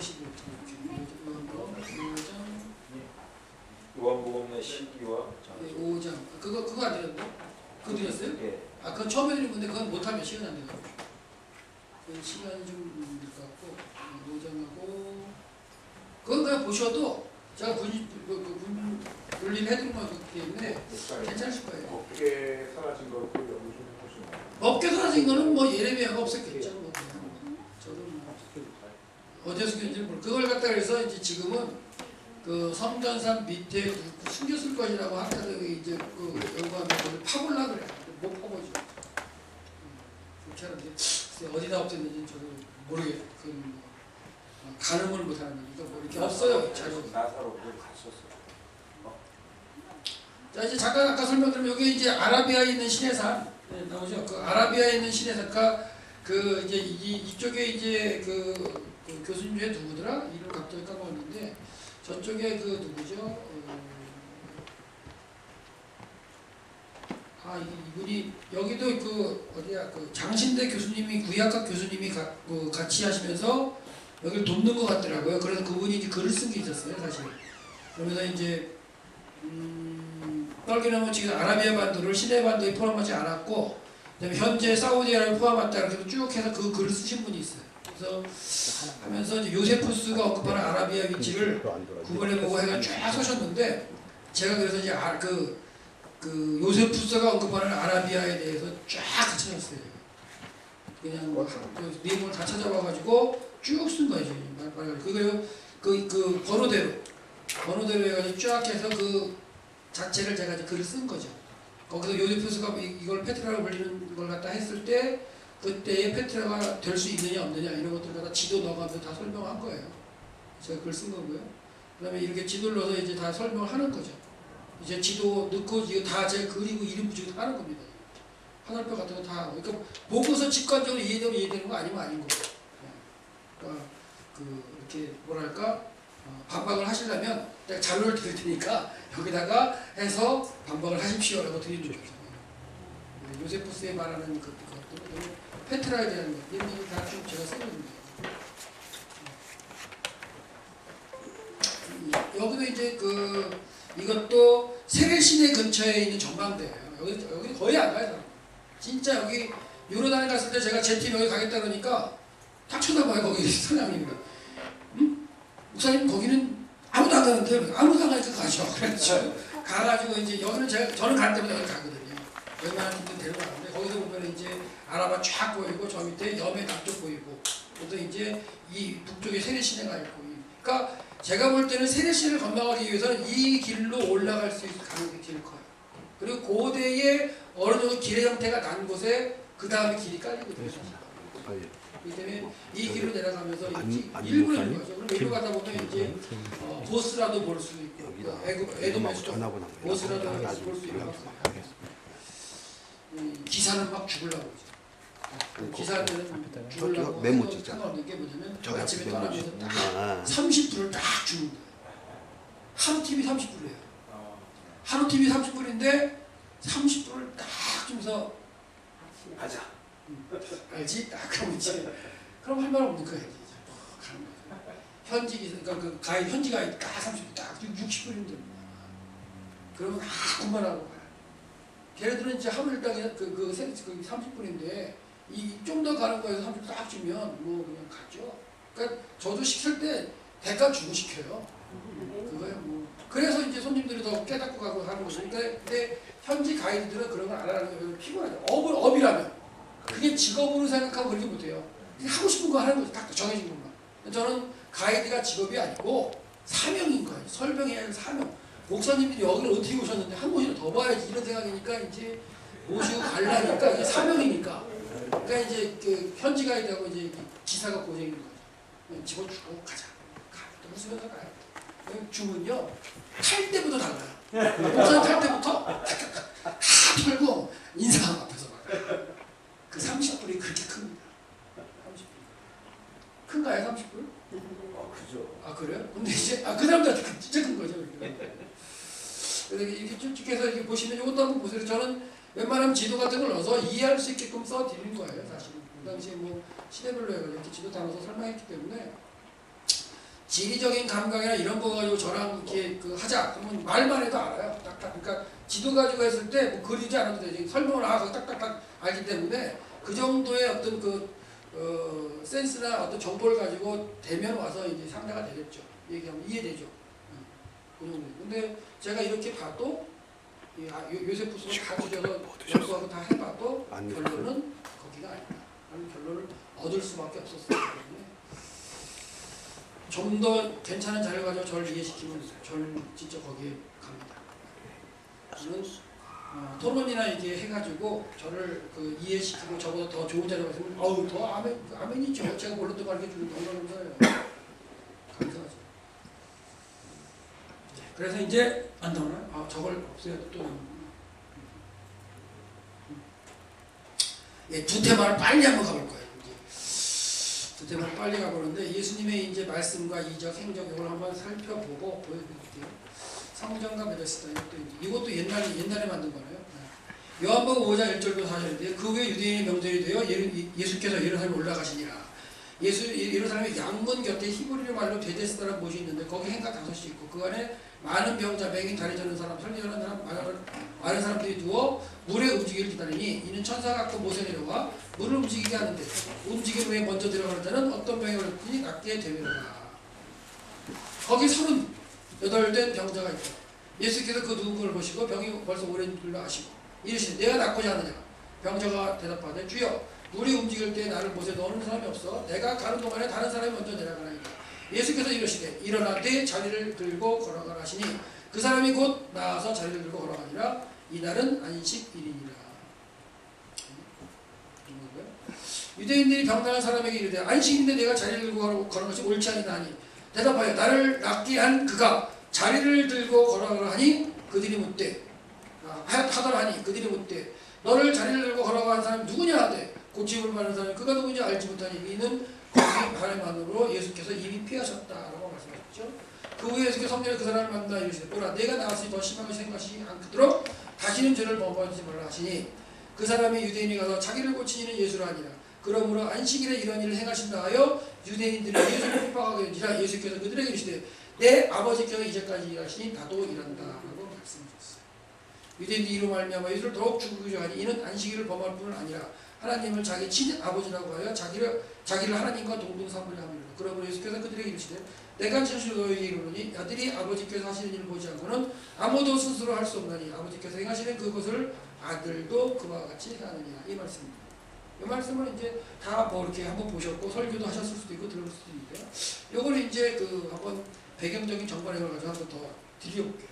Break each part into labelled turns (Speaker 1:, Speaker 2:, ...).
Speaker 1: 15
Speaker 2: 요한복음의 시기와
Speaker 1: 네, 5장 그거 안 드렸나? 그거 드렸어요?
Speaker 2: 예.
Speaker 1: 아 그건 처음에 드린 건데 그건 못하면 시간 안 돼요. 그 시간이 좀 될 것 같고 5장하고 그건 그냥 보셔도 제가 분립 해드린 거기 때문에 괜찮으실 거예요.
Speaker 3: 법계 사라진 걸 여기 좀 해보시면.
Speaker 1: 법계 사라진 거는 뭐 예레미야가 없었겠죠. 뭐. 저도 뭐 어디서 그런지 모르. 그걸 갖다 해서 이제 지금은 그 성전산 밑에 숨겼을 것이라고 학자들이 이제 그 연구하면 그걸 파볼라 그래. 못 파보죠. 그렇게 하는데 어디다 없앴는지 저도 모르겠. 그 가늠을 못하는 거니까 뭐 이렇게 없어요. 자료.
Speaker 2: 나사로 그걸 갔었어요.
Speaker 1: 자 이제 잠깐 아까 설명드리면 여기 이제 아라비아에 있는 시내산 네, 나오죠. 그 아라비아에 있는 시내산가 그 이제 이쪽에 이제 그 교수님 중에 누구더라? 이름 갑자기 까먹었는데 저쪽에 그 누구죠? 이분이 여기도 그 어디야 그 장신대 교수님이 구약학 교수님이 같이 하시면서 여기를 돕는 것 같더라고요. 그래서 그분이 이제 글을 쓴 게 있었어요, 사실. 그러면서 이제 떨기는 지금 아라비아 반도를 시내 반도에 포함하지 않았고, 그다음에 현재 사우디아라비아 포함했다 이렇게 쭉 해서 그 글을 쓰신 분이 있어요. 그래서 하면서 이제 요세푸스가 언급하는 아라비아 위치를 구분해보고 해가 쫙 쓰셨는데, 제가 그래서 이제 그 요세푸스가 언급하는 아라비아에 대해서 쫙 같이 찾았어요. 그냥 그 내용을 다 찾아봐가지고 쭉 쓴 거죠. 그리고 그 번호대로 해가지고 쫙 해서 그 자체를 제가 이제 글을 쓴 거죠. 거기서 요세푸스가 이걸 페트라로 불리는 걸 갖다 했을 때 그때의 페트라가 될 수 있느냐 없느냐 이런 것들을 갖다 지도 넣어가면서 다 설명한 거예요. 제가 글 쓴 거고요. 그 다음에 이렇게 지도를 넣어서 이제 다 설명을 하는 거죠. 이제 지도 넣고 이거 다 제가 그리고 이름 붙이고 다 하는 겁니다. 하늘표 같은 거 다 하고. 그러니까 보고서 직관적으로 이해되는 거 아니면 아닌 거예요. 그러니까 이렇게 뭐랄까 반박을 하시려면 내가 자료를 드릴 테니까 여기다가 해서 반박을 하십시오라고 드리는 거죠. 요세푸스에 말하는 것들 페트라에 대한 것 이런 게 다 좀 제가 써놓습니다. 여기도 이제 이것도 세례시내 근처에 있는 전망대예요. 여기 거의 안 가요. 진짜 여기 유로단에 갔을 때 제가 제 팀 여기 가겠다 그러니까 딱 쳐다봐요. 거기 선장님이가. 목사님 거기는 아무도 안 가는데 아무도 안 가니까 가죠. 그렇죠. 가가지고 이제 여기는 저는 갈 때마다 여기 가거든요. 웬만한 팀들 데려가는데 거기서 보면 이제 아라바 쫙 보이고 저 밑에 염해 남쪽 보이고 또 이제 이 북쪽에 세례시내가 있고 그러니까 제가 볼 때는 세례시내를 건너가기 위해서는 이 길로 올라갈 수 있는 가능성이 제일 커요. 그리고 고대의 어느 정도 길의 형태가 난 곳에 그 다음에 길이 깔리거든요. 그렇기 때문에 이 길로 내려가면서 일부러 있는 거죠. 그럼 일부 가다 보면 이제 보스라도 볼 수 있고 에돔에서도 보스라도 볼 수 있고 기사는 막 죽으려고 그러죠. 기사들은 죽으려고 상관없는 게 뭐냐면 아침에 떠나면서 딱 30불을 딱 주는 거예요. 하루 TV 30불이에요. 하루 TV 30불인데 30불을 딱 주면서
Speaker 2: 가자.
Speaker 1: 알지? 딱 그러면 이제 그럼 할 말 없는 거예요. 현지 그러니까 그 가이드 현지 가이드 딱 30불 딱 60불인데 그러면 그만하고 가요. 걔네들은 이제 하루 일당에 그 30불인데 좀 더 가는 거에서 30불 딱 주면 뭐 그냥 가죠. 그러니까 저도 시킬 때 대가 주고 시켜요. 그거예요 뭐. 그래서 이제 손님들이 더 깨닫고 가고 하는 거죠. 근데 현지 가이드들은 그런 걸 안 하는 거예요. 피곤하죠. 업이라면 그게 직업으로 생각하고 그렇게 못해요. 그냥 하고 싶은 거 하는 거죠. 딱 정해진 것만. 저는 가이드가 직업이 아니고 사명인 거예요. 설명해야 할 사명. 목사님들이 여기를 어떻게 오셨는데 한 번이라도 더 봐야지 이런 생각이니까 이제 모시고 가려니까 이게 사명이니까. 그러니까 이제 그 현지 가이드하고 이제 기사가 고생인 거죠. 집어주고 가자. 또 웃으면서 가요. 주문요 탈 때부터 달라요. 목사님 탈 때부터 다 털고 인사하고 앞에서 막. 그 30불이 그렇게 큽니다. 30불. 큰가요 30불?
Speaker 2: 그죠.
Speaker 1: 아 그래요? 근데 이제 그 사람들한테 진짜 큰 거죠. 그래서 이렇게 쭉 해서 이렇게 보시면 이것도 한번 보세요. 저는 웬만하면 지도 같은 걸 넣어서 이해할 수 있게끔 써드리는 거예요. 사실은. 그 당시에 뭐 시대별로 해가지고 이렇게 지도 다 넣어서 설명했기 때문에 지리적인 감각이나 이런 거 가지고 저랑 이렇게 그 하자 그러면 말만 해도 알아요. 딱딱. 그러니까 지도 가지고 했을 때 뭐 그리지 않아도 되지. 설명을 하고 딱딱딱 알기 때문에 그 정도의 어떤 센스나 어떤 정보를 가지고 대면 와서 이제 상대가 되겠죠. 얘기하면 이해되죠. 그 정도. 근데 제가 이렇게 봐도 요세푸스를 가르쳐서 연구하고 다 해봐도 결론은 거기가 아니다. 라는 결론을 얻을 수밖에 없었어요. 좀 더 괜찮은 자료를 가지고 저를 이해시키면 저는 진짜 거기에 갑니다. 저는 토론이나 이렇게 해가지고 저를 이해시키고 저보다 더 좋은 자료가 있으면 더 아멘이죠. 제가 몰랐던 거 가르쳐주는 거예요. 감사하죠. 그래서 이제 안 나오나? 저걸 없애야 또 두 테마를 빨리 한번 가볼 거예요. 두 테마를 빨리 가보는데 예수님의 이제 말씀과 이적, 행적 이걸 한번 살펴보고 보여드릴게요. 성전과 베데스다 이것도 옛날에 만든 거네요. 요한복음 5장 1절부터 4절인데 그 후에 유대인의 명절이 되어 예수께서 예루살렘에 올라가시니라. 예루살렘의 양문 곁에 히브리어 말로 베데스다라는 곳이 있는데 거기 행각 5이 있고 그 안에 많은 병자, 맹인, 다리 저는 사람, 설리하는 사람, 많은 사람들이 누워 물에 움직이기를 기다리니 이는 천사가 그 못에 내려와 물을 움직이게 하는데 움직임 후에 먼저 들어가는 자는 어떤 병이 걸렸더니 낫게 되리라. 거기 38된 병자가 있다. 예수께서 그 누군가를 보시고 병이 벌써 오랜 줄로 아시고 이르시되 내가 낫고자 하느냐. 병자가 대답하되 주여 물이 움직일 때 나를 못에 넣는 사람이 없어 내가 가는 동안에 다른 사람이 먼저 내려가나이다. 예수께서 이르시되 일어나되 자리를 들고 걸어가라 하시니 그 사람이 곧 나와서 자리를 들고 걸어가니라. 이날은 안식일이니라. 유대인들이 병나는 사람에게 이르되 안식인데 내가 자리를 들고 걸어가는 것이 옳지 아니하니 하니 대답하여 나를 낫게 한 그가 자리를 들고 걸어가라 하니 그들이 묻되 하더라 하니 그들이 묻되 너를 자리를 들고 걸어가는 사람이 누구냐 하되 고침을 받는 사람이 그가 누구인지 알지 못하니 이는 거기 바람만으로 예수께서 이미 피하셨다라고 말씀하셨죠. 그 후에 예수께서 성전에 그 사람을 만나 이르시되 보라 내가 나왔으니 더 심하게 생각하지 않도록 다시는 죄를 범하지 말라 하시니 그 사람이 유대인이 가서 자기를 고치는 예수라 하니라. 그러므로 안식일에 이런 일을 행하신다 하여 유대인들이 예수를 핍박하게 된지라. 예수께서 그들에게 이르시되 내 아버지께서 이제까지 일하시니 나도 일한다 라고 말씀하셨어요. 유대인들이 이로 말미암아 예수를 더욱 죽이고자 하니 이는 안식일을 범할 뿐은 아니라 하나님을 자기 친아버지라고 하여 자기를 하나님과 동등삼으려 함이라. 그러므로 예수께서 그들에게 이르시되 내가 진실로 너희에게 이르노니 아들이 아버지께서 하시는 일을 보지 않고는 아무도 스스로 할 수 없나니 아버지께서 행하시는 그것을 아들도 그와 같이 하느니라. 이 말씀입니다. 이 말씀을 이제 다 이렇게 한번 보셨고 설교도 하셨을 수도 있고 들을 수도 있는데요. 요걸 이제 한번 배경적인 정관을 가지고 한번 더 드려볼게요.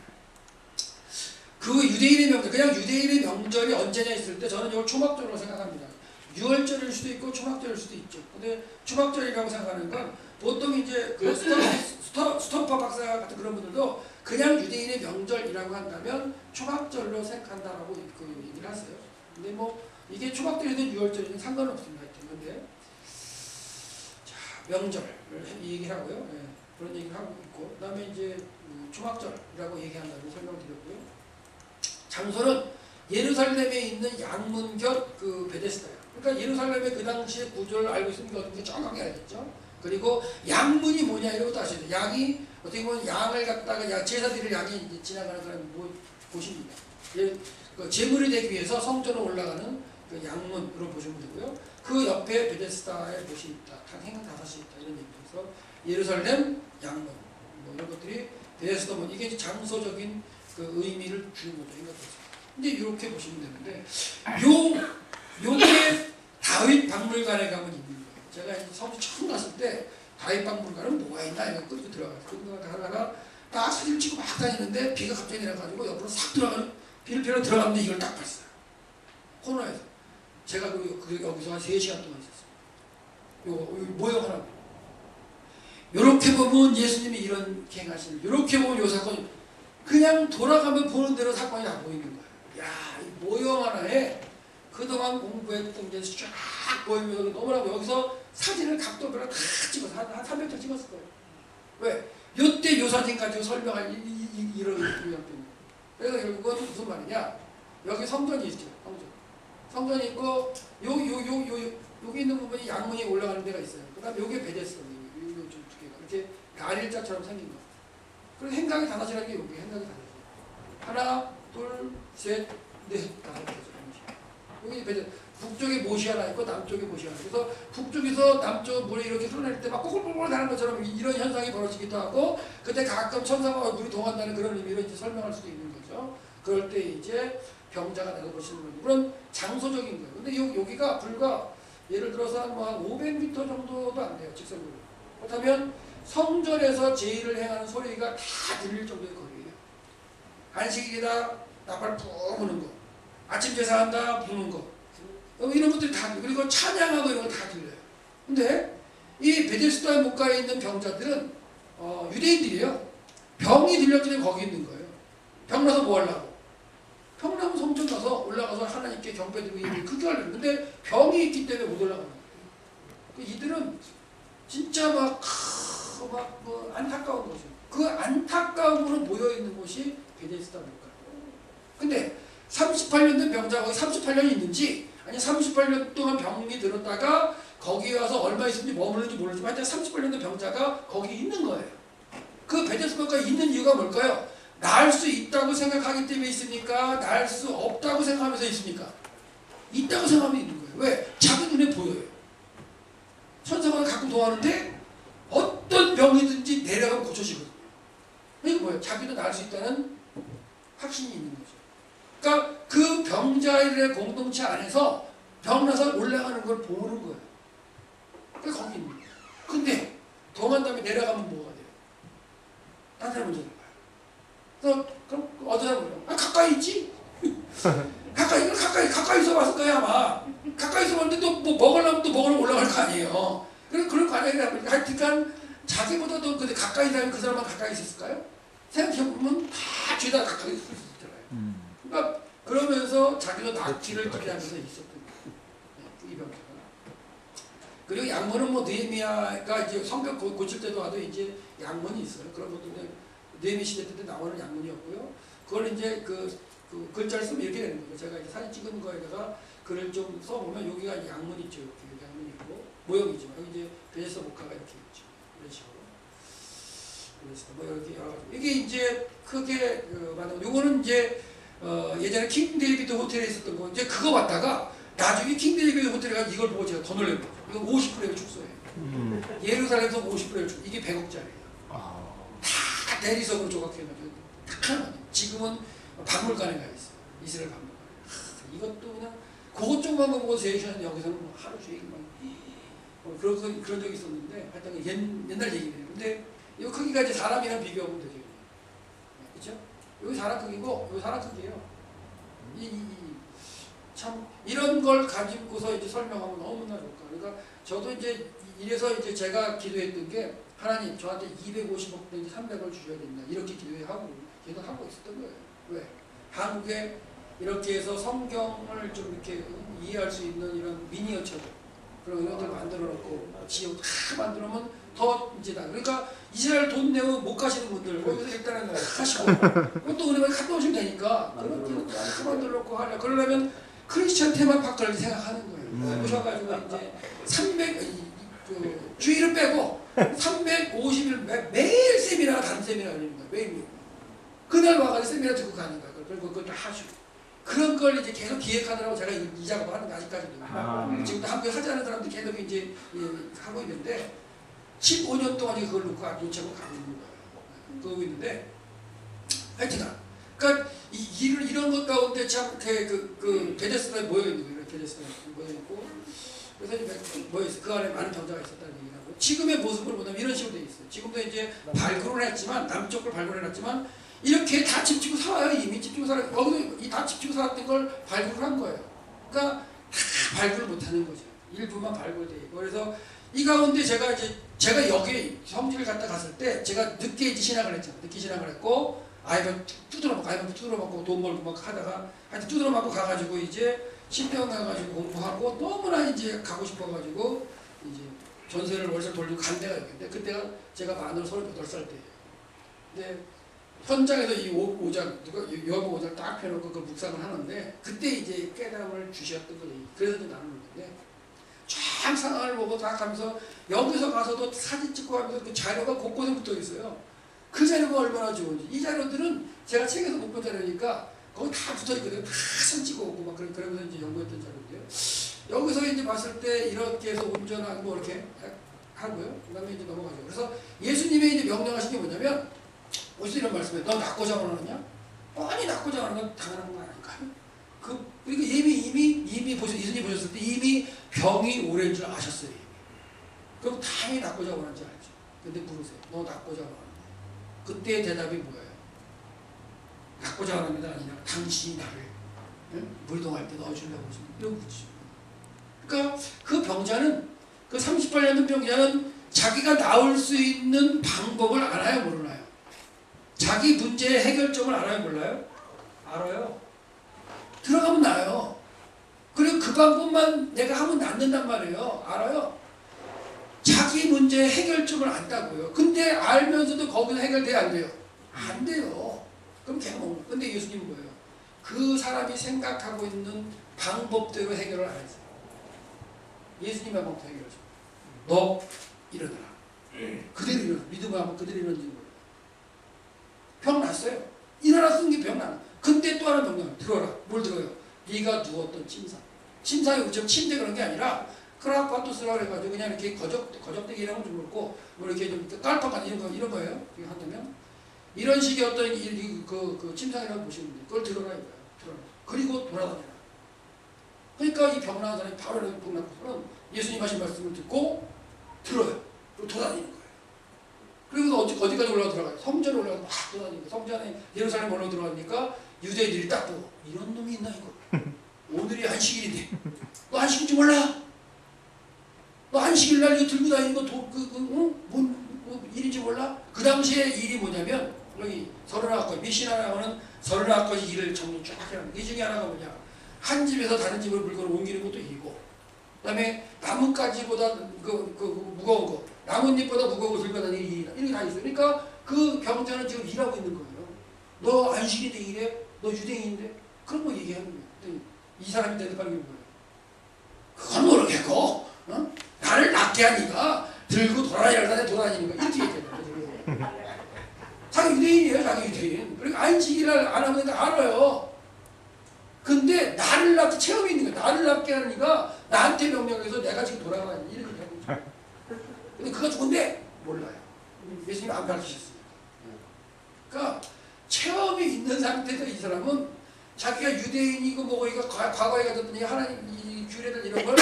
Speaker 1: 그 유대인의 명절, 그냥 유대인의 명절이 언제냐 했을 때 저는 이걸 초막절로 생각합니다. 유월절일 수도 있고 초막절일 수도 있죠. 근데 초막절이라고 생각하는 건 보통 이제 스토퍼 박사 같은 그런 분들도 그냥 유대인의 명절이라고 한다면 초막절로 생각한다라고 얘기를 하세요. 근데 이게 초막절이든 유월절이든 상관은 없습니다. 근데 명절을 얘기를 하고요. 그런 얘기를 하고 있고 그다음에 이제 초막절이라고 얘기한다고 설명을 드렸고요. 장소는 예루살렘에 있는 양문 곁 베데스다예요. 그러니까 예루살렘의 그 당시의 구조를 알고 있으면 어딘지 정확하게 알겠죠. 그리고 양문이 뭐냐 이런 것도 아셔야 돼요. 양이 어떻게 보면 양을 갖다가 제사 드릴 양이 이제 지나가는 그런 곳입니다. 제물이 되기 위해서 성전으로 올라가는 그 양문으로 보시면 되고요. 그 옆에 베데스다의 곳이 있다. 행각 5이 있다. 이런 얘기에서 예루살렘 양문 이런 것들이 베데스다 이게 장소적인 의미를 주는 거죠. 근데 이렇게 보시면 되는데 요게 다윗 박물관에 가면 있는 거예요. 제가 서울 처음 갔을 때 다윗 박물관은 뭐가 있나 이거 끌고 들어가서 하다가 딱 사진 찍고 막 다니는데 비가 갑자기 내려가지고 옆으로 싹 들어가는 비를 피러 들어갔는데 이걸 딱 봤어요. 코너에서 제가 여기서 한 3시간 동안 있었어요. 요거 모욕하라고. 요렇게 보면 예수님이 이렇게 행하시는 요렇게 보면 요 사건이 그냥 돌아가면 보는 대로 사건이 다 보이는 거예요. 야, 이 모형 하나에 그동안 공부했던 게 쫙 보이면서 너무나 여기서 사진을 각도별로 다 찍어서 한 300장 찍었을 거예요. 왜? 요때 요 사진 가지고 설명할 이런 때문에. 그래서 결국은 무슨 말이냐? 여기 성전이 있죠. 성전이 있고 여기 있는 부분이 양문이 올라가는 데가 있어요. 그다음 여기 베데스다. 두 개가 이렇게 다리를 L자처럼 생긴 거. 그래서 행각이 다섯이라는 게 여기 행각이 다섯. 하나, 둘, 셋, 넷, 다섯 개죠. 여기 북쪽에 못이 하나 있고 남쪽에 못이 하나. 그래서 북쪽에서 남쪽 물이 이렇게 흘러낼 때 막 꼬글꼬글 가는 것처럼 이런 현상이 벌어지기도 하고, 그때 가끔 천사와 물이 동한다는 그런 의미로 이제 설명할 수도 있는 거죠. 그럴 때 이제 병자가 되고 보시는 거예요. 물론 장소적인 거예요. 근데 여기가 불과 예를 들어서 한 500m 정도도 안 돼요. 직선으로. 그렇다면 성전에서 제의를 행하는 소리가 다 들릴 정도의 거리예요. 안식일이다 나팔 푹 부는 거, 아침 제사한다 부는 거, 이런 것들이 다, 그리고 찬양하고 이런 거 다 들려요. 근데 이 베데스다 목가에 있는 병자들은 유대인들이에요. 병이 들렸기 때문에 거기 있는 거예요. 병 나서 뭐 하려고? 병 나면 성전 가서 올라가서 하나님께 경배드리고 예배 그렇게 하려고. 근데 병이 있기 때문에 못 올라가는 거예요. 이들은 진짜 뭐 안타까운 거죠. 그 안타까움으로 모여있는 곳이 베데스다 목가예요. 근데 38년 된 병자가 거기 38년이 있는지, 아니 38년 동안 병이 들었다가 거기 와서 얼마 있는지 머무르는지 모르지만 하여튼 38년 된 병자가 거기 있는 거예요. 그 베데스다 목가에 있는 이유가 뭘까요? 날 수 있다고 생각하기 때문에 있습니까? 날 수 없다고 생각하면서 있습니까? 있다고 생각하면 있는 거예요. 왜? 자기 눈에 보여요. 천사가 가끔 도와하는데 어떤 병이든지 내려가면 고쳐지거든요. 이게 뭐예요? 자기도 날 수 있다는 확신이 있는 거죠. 그러니까 그 병자들의 공동체 안에서 병나서 올라가는 걸 보는 거예요. 그게 거기 있는 거예요. 근데 동한 다음에 내려가면 뭐가 돼요? 딴 사람 먼저 들어가요. 그래서 그럼 어떤 사람은 가까이 있지? 가까이서 왔을 거야 아마. 가까이서 왔는데 또 뭐 먹으려면 또 먹으러 올라갈 거 아니에요. 그런 과정이라 보니까 하여튼간 자기보다도 근데 가까이 사면 그 사람만 가까이 있었을까요? 생각해보면 다 죄다 가까이 있을 수 있잖아요. 그러니까 그러면서 자기도 낫기를 기대하면서 있었던 거예요. 이 병자가. 그리고 양문은 뭐 느헤미야가 이제 성벽 고칠 때도 와도 이제 양문이 있어요. 그런 것도 느헤미야 시대 때도 나오는 양문이었고요. 그걸 이제 그 글자를 쓰면 이렇게 되는 거예요. 제가 이제 사진 찍은 거에다가 글을 좀 써보면 여기가 양문 있죠. 이렇게 양문이 있고 모형이죠. 여기 이제 베데스다 목가가 이렇게 있죠. 이런 식으로. 그래서 뭐 이렇게 여러 가지. 이게 이제 크게 만든. 요거는 이제 예전에 킹 데이비드 호텔에 있었던 거. 이제 그거 봤다가 나중에 킹 데이비드 호텔에 가서 이걸 보고 제가 더 놀란 거죠. 이거 50%의 축소예요. 예루살렘에서 50%의 축소. 이게 100억짜리예요. 다 대리석으로 조각해가지고 딱 하나만. 지금은 박물관에 가 있어요. 이스라엘 박물관. 이것도 그냥 그것 좀만 보고 3시간 여기서는 뭐 하루 종일 막 그런 적이 있었는데 하여튼 옛날 얘기네요. 근데 이 크기가 이제 사람이랑 비교하면 되죠. 그렇죠? 여기 사람 크기고 여기 사람 크기예요. 참 이런 걸 가지고서 이제 설명하면 너무나 좋을까. 그러니까 저도 이제 이래서 이제 제가 기도했던 게 하나님 저한테 250억 내지 300을 주셔야 된다. 이렇게 기도하고 있었던 거예요. 왜? 한국에 이렇게 해서 성경을 좀 이렇게 이해할 수 있는 이런 미니어처들 그런 것들 만들어 놓고 지역 다 만들어 놓으면 더 이제 다. 그러니까 이스라엘 돈 내고 못 가시는 분들 거기서 일단은 하시고 그것도 은행에 갔다 오시면 되니까 그런 것들 다 만들어 놓고 하려. 그러려면 크리스천 테마파크를 생각하는 거예요. 오셔가지고 이제 300 주일을 빼고 350일 매일 세미나가 다른 세미나 열리는 거예요. 매일. 그날 와가지고 세미나 듣고 가는 거예요. 그리고 그것도 하시고. 그런 걸 이제 계속 기획하느라고 제가 이 작업을 하는 거 아직까지도. 지금도 한국에 하자는 사람들이 계속 이제 하고 있는데 15년 동안 그걸 놓고 놓치고 가고 있는 거예요. 그러고 있는데 하여튼 그러니까 이런 것 가운데 참 그 베데스다에 모여 있는 거예요. 베데스다에 모여 있고 그래서 이제 모여 있어. 그 안에 많은 병자가 있었다는 얘기를 하고 지금의 모습을 보면 이런 식으로 돼 있어요. 지금도 이제 발굴을 했지만 남쪽을 발굴해놨지만 이렇게 다 집지고 살아요. 이미 집지고 살아요. 거기서 다 집지고 살았던 걸 발굴을 한 거예요. 그러니까 다 발굴을 못하는 거죠. 일부만 발굴돼 있고. 그래서 이 가운데 제가 여기 성지를 갔다 갔을 때 제가 늦게 이제 신학을 했잖아요. 늦게 신학을 했고 아이들 두드러 맞고 돈 벌고 막 하다가 하여튼 두드러 맞고 가가지고 이제 신병 가가지고 공부하고 너무나 이제 가고 싶어가지고 이제 전세를 월세 돌리고 간 데가 있는데 그때가 제가 만으로 38살 때예요. 근데 현장에서 이 5장, 요한복음 5장 딱 펴놓고 그 묵상을 하는데 그때 이제 깨달음을 주셨던 거예요. 그래서 이제 나누는 건데 쫙 상황을 보고 딱 하면서 여기서 가서도 사진 찍고 하면서 그 자료가 곳곳에 붙어 있어요. 그 자료가 얼마나 좋은지. 이 자료들은 제가 책에서 못 본 자료니까 거기 다 붙어 있거든요. 다 사진 찍어 오고 막 그러면서 이제 연구했던 자료인데요. 여기서 이제 봤을 때 이렇게 해서 운전하고 뭐 이렇게 하고요. 그 다음에 이제 넘어가죠. 그래서 예수님의 이제 명령하신 게 뭐냐면, 어디서 이런 말씀이에요. 너 낳고자 원하느냐? 아니, 낳고자 하는 건 당연한 거 아닐까요? 그러니까 이미 예수님 보셨을 때 이미 병이 오래인 줄 아셨어요. 이미. 그럼 당연히 낳고자 원하는지 알죠. 근데 물으세요. 너 낳고자 원하느냐? 그때의 대답이 뭐예요? 낳고자 원합니다. 아니라 당신이 나를 물동할 때 넣어주려고 하시는 이런 거죠. 그러니까 그 병자는, 그 38년 된 병자는 자기가 나올 수 있는 방법을 알아요, 모르나요? 자기 문제의 해결점을 알아요, 몰라요? 알아요. 들어가면 나요. 그리고 그 방법만 내가 하면 낫는단 말이에요. 알아요. 자기 문제의 해결점을 안다고요. 근데 알면서도 거기서 해결돼야 안 돼요? 안 돼요. 그럼 걔가 먹는. 근데 예수님은 뭐예요? 그 사람이 생각하고 있는 방법대로 해결을 안 했어요. 예수님의 방법대로 해결하죠. 너 일어나라. 그대로 일어나. 믿음을 하면 그대로 일어나는 거예요. 병 났어요. 일어났으면 게 병 나. 근데 또 하나 명령. 들어라. 뭘 들어요? 네가 누웠던 침상. 침상이 우리 침대 그런 게 아니라 크라파토스라고 해가지고 그냥 이렇게 거적대기 이런 건 좀 그렇고 뭐 이렇게 좀 깔끔한 이런 거예요. 이거 한다면 이런 식의 어떤 그 침상이라고 보시면 돼요. 그걸 들어라 이거예요. 들어라. 그리고 돌아다녀라. 그러니까 이 병 나은 사람이 바로 병 나은 사람은 예수님 하신 말씀을 듣고 들어요. 그리고 돌아다니는 거예요. 그리고 어디까지 올라가 들어가요? 성전에 올라가서 막 돌아다니니까 성전에 예루살렘 올라가 들어가니까 유대인들이 딱 보고 이런 놈이 있나 이거. 오늘이 안식일인데 너 안식일인지 몰라? 너 안식일 날 이거 들고 다니는 거 뭔 일인지 몰라? 그 당시에 일이 뭐냐면 여기 서른아홉 미시나라고는 서른아홉 가지 일을 정리 쫙 하는 이 중에 하나가 뭐냐? 한 집에서 다른 집으로 물건을 옮기는 것도 일이고, 그다음에 나뭇가지보다 그 무거운 거, 나뭇잎보다 무거운 거 들고 다니는 일이다. 이런 게 다 있어요. 그러니까 그 병자는 지금 일하고 있는 거예요. 너 안식일인데 일해? 너 유대인인데? 그런 거 얘기하는 거예요. 이 사람이 대답하는 게 뭐예요? 그건 모르겠고, 어? 나를 낫게 하니까 들고 돌아다니는 거 이렇게 얘기해요. 자기 유대인이에요, 자기 유대인. 그러니까 안식일을 안 하면 알아요. 근데 나를 낫게 체험이 있는 거야. 나를 낫게 하니까 나한테 명령해서 내가 지금 돌아가는 이런 얘기 하고 있어요. 근데 그거 좋은데 몰라요. 예수님이 안 가르치셨어요. 그러니까 체험이 있는 상태에서 이 사람은 자기가 유대인이고 뭐고 이거 과거에 가졌던 하나님 이 규례들 이런 걸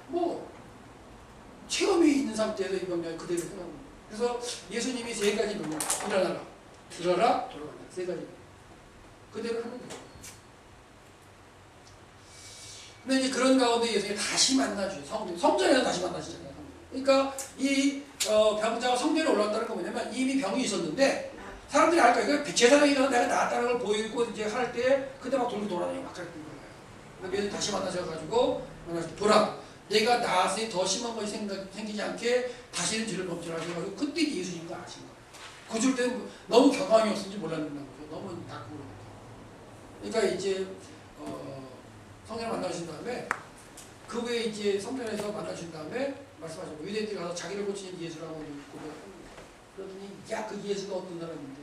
Speaker 1: 뭐 체험이 있는 상태에서 이 명령을 그대로 해나가는 거예요. 그래서 예수님이 세 가지 명령, 일어나라, 들어라, 돌아가라, 세 가지 그대로 하는 거예요. 근데 이제 그런 가운데 예수님이 다시 만나주죠. 성전에서 다시 만나시잖아요. 그러니까 이 병자가 성전에 올라왔다는 건 뭐냐면 이미 병이 있었는데 사람들이 알 거예요. 제사장이 일어나 내가 나았다는 걸 보이고 이제 할 때 그때 막 돌고 돌아다니고 막 그랬던 거예요. 그러니까 예수님 다시 만나셔가지고 돌아. 내가 나았으니 더 심한 것이 생기지 않게 다시는 죄를 범죄 하셔가지고 그때 예수님도 아신 거예요. 그 줄 때는 너무 경황이 없는지 몰랐는가 보죠. 너무 닦고 그러니까. 그러니까 이제 성전을 만나신 다음에 그 후에 이제 성전에서 만나신 다음에 말씀하셨고 유대인들이 가서 자기를 고치는 예수라고 고백합니다. 그러더니 야, 그 예수가 어떤 사람인데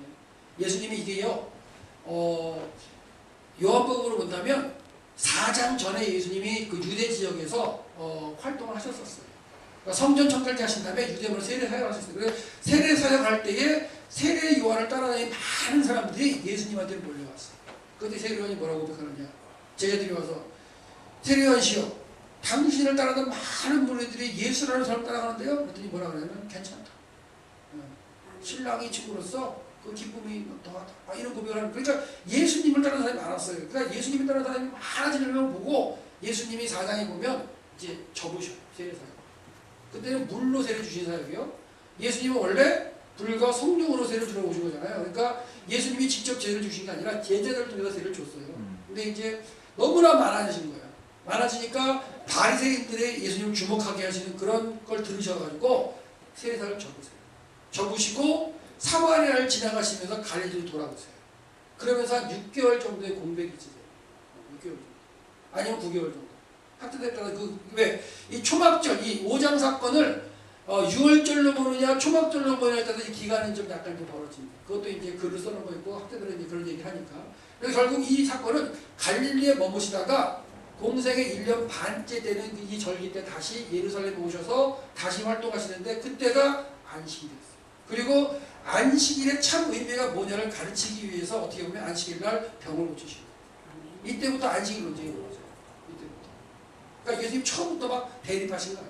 Speaker 1: 예수님이 이게요 요한복음으로 본다면 4장 전에 예수님이 그 유대 지역에서 활동을 하셨었어요. 그러니까 성전 청결제 하신 다음에 유대인으로 세례 사역하셨어요. 그래서 세례 사역할 때에 세례 요한을 따라다니는 많은 사람들이 예수님한테 몰려왔어요. 그때 세례 요한이 뭐라고 고백하느냐? 제자들이 와서 세례 요한이시여, 당신을 따라다니는 많은 무리들이 예수라는 사람을 따라가는데요. 그랬더니 뭐라 그러냐면 괜찮다. 신랑이 친구로서 그 기쁨이 더하다. 이런 고백을 하는. 그러니까 예수님을 따르는 사람이 많았어요. 그러니까 예수님을 따르는 사람이 많아지는 걸 보고 예수님이 4장에 보면 이제 접으셔요. 세례사역. 그때는 물로 세례 주신 사역이요. 예수님은 원래 불과 성령으로 세례를 주러 오신 거잖아요. 그러니까 예수님이 직접 세례를 주신 게 아니라 제자들을 통해서 세례를 줬어요. 근데 이제 너무나 많아지신 거예요. 많아지니까 바리새인들의 예수님을 주목하게 하시는 그런 걸 들으셔가지고 세례사를 접으세요. 접으시고 사마리아를 지나가시면서 갈릴리로 돌아오세요. 그러면서 한 6개월 정도의 공백이 있으세요. 6개월 정도. 아니면 9개월 정도. 학대됐다는 이 초막절 이 5장 사건을 6월절로 보느냐 초막절로 보느냐에 따라서 이 기간은 좀 약간 좀 벌어집니다. 그것도 이제 글을 써놓은 거 있고 학자들은 이제 그런 얘기를 하니까. 그래서 결국 이 사건은 갈릴리에 머무시다가 공생의 1년 반째 되는 이 절기 때 다시 예루살렘에 오셔서 다시 활동하시는데 그때가 안식이 됐어요. 그리고 안식일의 참 의미가 뭐냐를 가르치기 위해서 어떻게 보면 안식일 날 병을 고치시고 이때부터 안식일 논쟁이 나오죠. 이때부터. 그러니까 예수님 처음부터 막 대립하신 거예요.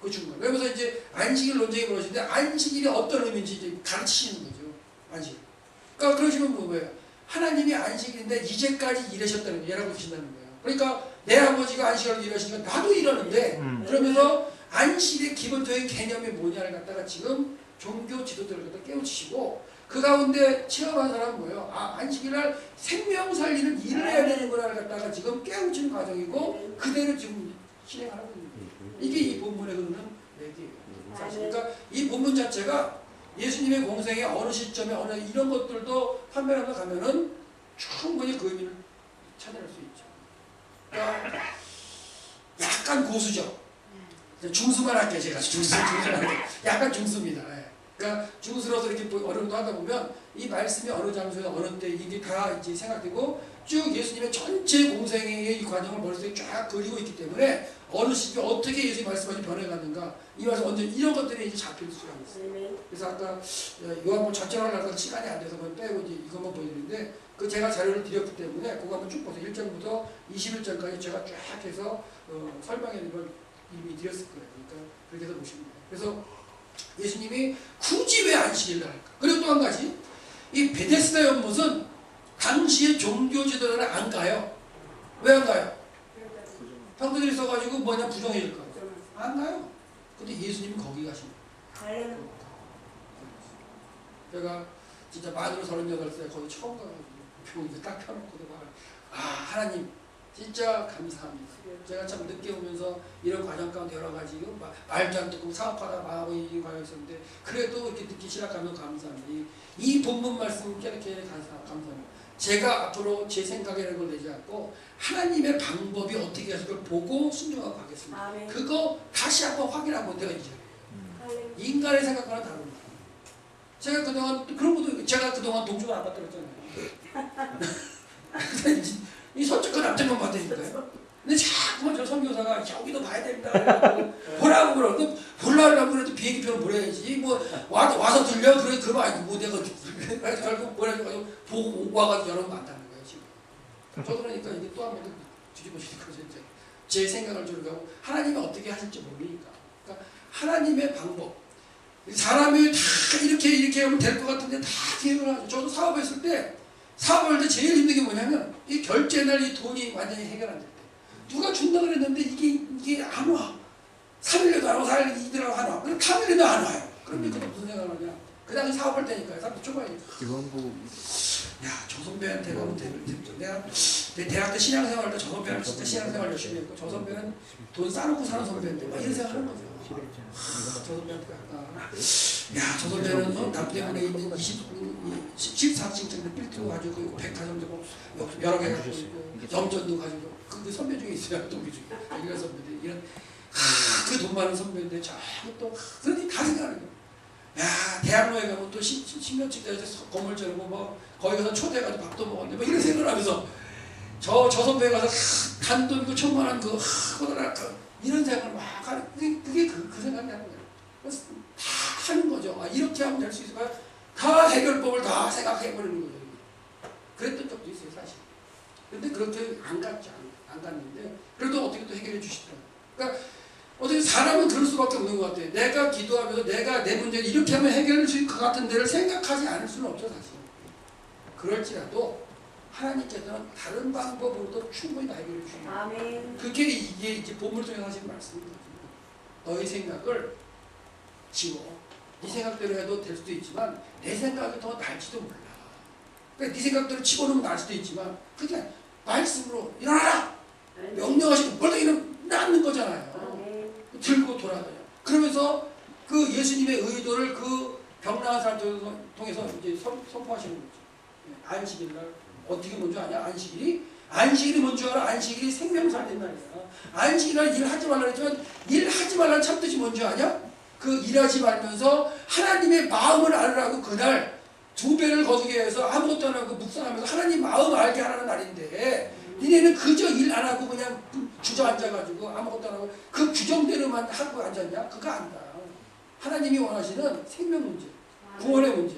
Speaker 1: 그 중간. 그러면서 이제 안식일 논쟁이 벌어지는데 안식일이 어떤 의미인지 이제 가르치시는 거죠. 안식일. 그러니까 그러시면 뭐예요? 하나님이 안식일인데 이제까지 일하셨다는 거예요. 일하고 계신다는 거예요. 그러니까 내 아버지가 안식일로 일하시니까 나도 일하는데 그러면서 안식일의 기본적인 개념이 뭐냐를 갖다가 지금 종교 지도자를 갖다 깨우치시고 그 가운데 체험한 사람은 뭐예요? 안식일날 생명 살리는 일을 해야 되는구나를 갖다가 지금 깨우치는 과정이고 그대로 지금 실행하는 겁니다. 이게 이 본문에 흐르는 얘기예요. 사실. 그러니까 이 본문 자체가 예수님의 공생의 어느 시점에 어느 이런 것들도 판별하며 가면은 충분히 그 의미를 찾아낼 수 있죠. 그러니까 약간 고수죠. 중수만 할게요. 제가 중수만 할게요. 약간 중수입니다. 예. 그러니까 중수로서 이렇게 어려움도 하다 보면 이 말씀이 어느 장소에 어느 때 이게 다 이제 생각되고 쭉 예수님의 전체 공생의 이 과정을 머릿속에 쫙 그리고 있기 때문에 어느 시점에 어떻게 예수님 말씀이 변해가는가 이 말씀 언제 이런 것들이 이제 잡힐 수가 있어요. 그래서 아까 요한복음 전체를 하려고 시간이 안 돼서 그걸 빼고 이제 이것만 보여드리는데 그 제가 자료를 드렸기 때문에 그거 한번 쭉 보세요. 1장부터 21장까지 제가 쫙 해서 설명해 걸 이미 드렸을 거예요. 그러니까 그렇게 해서 보시면 돼요. 그래서 예수님이 굳이 왜 안식일을 할까? 그리고 또 한 가지 이 베데스다 연못은 당시의 종교 지도자는 안 가요. 왜 안 가요? 형들이 있어가지고 뭐냐 부정해질까? 안 가요. 근데 예수님이 거기 가십니다. 제가 진짜 만으로 38살 거기 처음 가가지고 병이 딱 펴놓고도 막 하나님 진짜 감사합니다. 제가 참 늦게 오면서 이런 과정 가운데 여러 가지 말도 안 듣고 사업하다 망하고 이 과정이 있었는데 그래도 이렇게 듣기 시작하면 감사합니다. 이 본문 말씀 깨닫게 감사합니다. 제가 앞으로 제 생각이라는 걸 내지 않고 하나님의 방법이 어떻게 하실 걸 보고 순종하고 가겠습니다. 아멘. 그거 다시 한번 확인하고 내가 이제 인간의 생각과는 다릅니다. 제가 그동안 그런 것도 제가 그동안 동주가 안 받다 그랬잖아요. 이 솔직한 남자만 받다니까요. 근데 자꾸만 저 선교사가 여기도 봐야 된다. 보라고 그러고 보려고 그래도 비행기표를 보내야지. 뭐 와서 들려 그래 그러면 아니고 뭐 내가 결국 보내가지고 보고 와가지고 여러분 만나는 거예요 지금. 저 그러니까 이게 또 한 번 뒤집어지는 거죠 이제. 제 생각을 들어가고 하나님이 어떻게 하실지 모르니까. 그러니까 하나님의 방법. 사람이 다 이렇게 하면 될 것 같은데 다 계획을 하죠. 저도 사업했을 때 사업할 때 제일 힘든 게 뭐냐면 이 결제날 이 돈이 완전히 해결 안 될 때. 누가 준다 그랬는데 이게 안 와. 3일에도 안 와, 4일 이들하고 안 와. 그럼 3일에도 안 와요. 그럼 그때 무슨 생각을 하냐. 그 당시 사업할 때니까요. 사람들 초반에. 야, 저 선배한테 가면 되겠죠. 내가 대학 때 신앙생활 할 때 저 선배는 진짜 신앙생활 열심히 했고 저 선배는 돈 싸놓고 사는 선배인데 막 이런 생각하는 거죠. 저 선배한테 갈까. 야, 저 선배는 남 때문에 있는 14층짜리 빌딩 가지고 백화점 되고 여러 개 가지고 있고 염전도 가지고 그 선배 중에 있어요. 동기 중에 이런 선배들 이런 그 돈 많은 선배인데 자꾸 또 그러니 다 생각하는 거예요. 야, 대학로에 가면 또 10년씩 돼서 건물 지르고 뭐 거기 가서 초대해가지고 밥도 먹었는데 뭐 이런 생각을 하면서 저 선배에 가서 단돈 그 천만원 이런 생각을 막 하는 그게 그 생각이 하는 거예요. 그래서 다 하는 거죠. 이렇게 하면 될 수 있을까요? 다 해결법을 다 생각해버리는 거예요. 그랬던 적도 있어요, 사실. 근데 그렇게 안 갔는데, 그래도 어떻게 또 해결해 주시더라고요. 그러니까, 어떻게 사람은 그럴 수밖에 없는 것 같아요. 내가 기도하면서 내가 내 문제를 이렇게 하면 해결할 수 있을 것 같은 데를 생각하지 않을 수는 없죠, 사실. 그럴지라도, 하나님께서는 다른 방법으로도 충분히 다 해결해 주시는 거예요. 아멘. 그게 이게 이제 본문을 통해서 하시는 말씀입니다. 너의 생각을 지워. 네 생각대로 해도 될 수도 있지만 내 생각이 더 나을지도 몰라. 그러니까 네 생각대로 치고는 나을 수도 있지만 그게 말씀으로 일어나라! 명령하시고 벌떡 일어나는 거잖아요. 들고 돌아다녀. 그러면서 그 예수님의 의도를 그 병나은 사람들을 통해서 이제 선포하시는 거죠. 안식일날 어떻게 먼저 하냐? 안식일이 뭔 줄 알아? 안식일이 생명살된 날이야. 안식일날 일하지 말라 했지만 일하지 말라는 참뜻이 뭔 줄 아냐? 그 일하지 말면서 하나님의 마음을 알으라고 그날 2배를 거두게 해서 아무것도 안 하고 묵상하면서 하나님 마음 알게 하라는 날인데 니네는 그저 일 안 하고 그냥 주저앉아가지고 아무것도 안 하고 그 규정대로만 하고 앉았냐? 그거 안다. 하나님이 원하시는 생명 문제, 구원의 문제.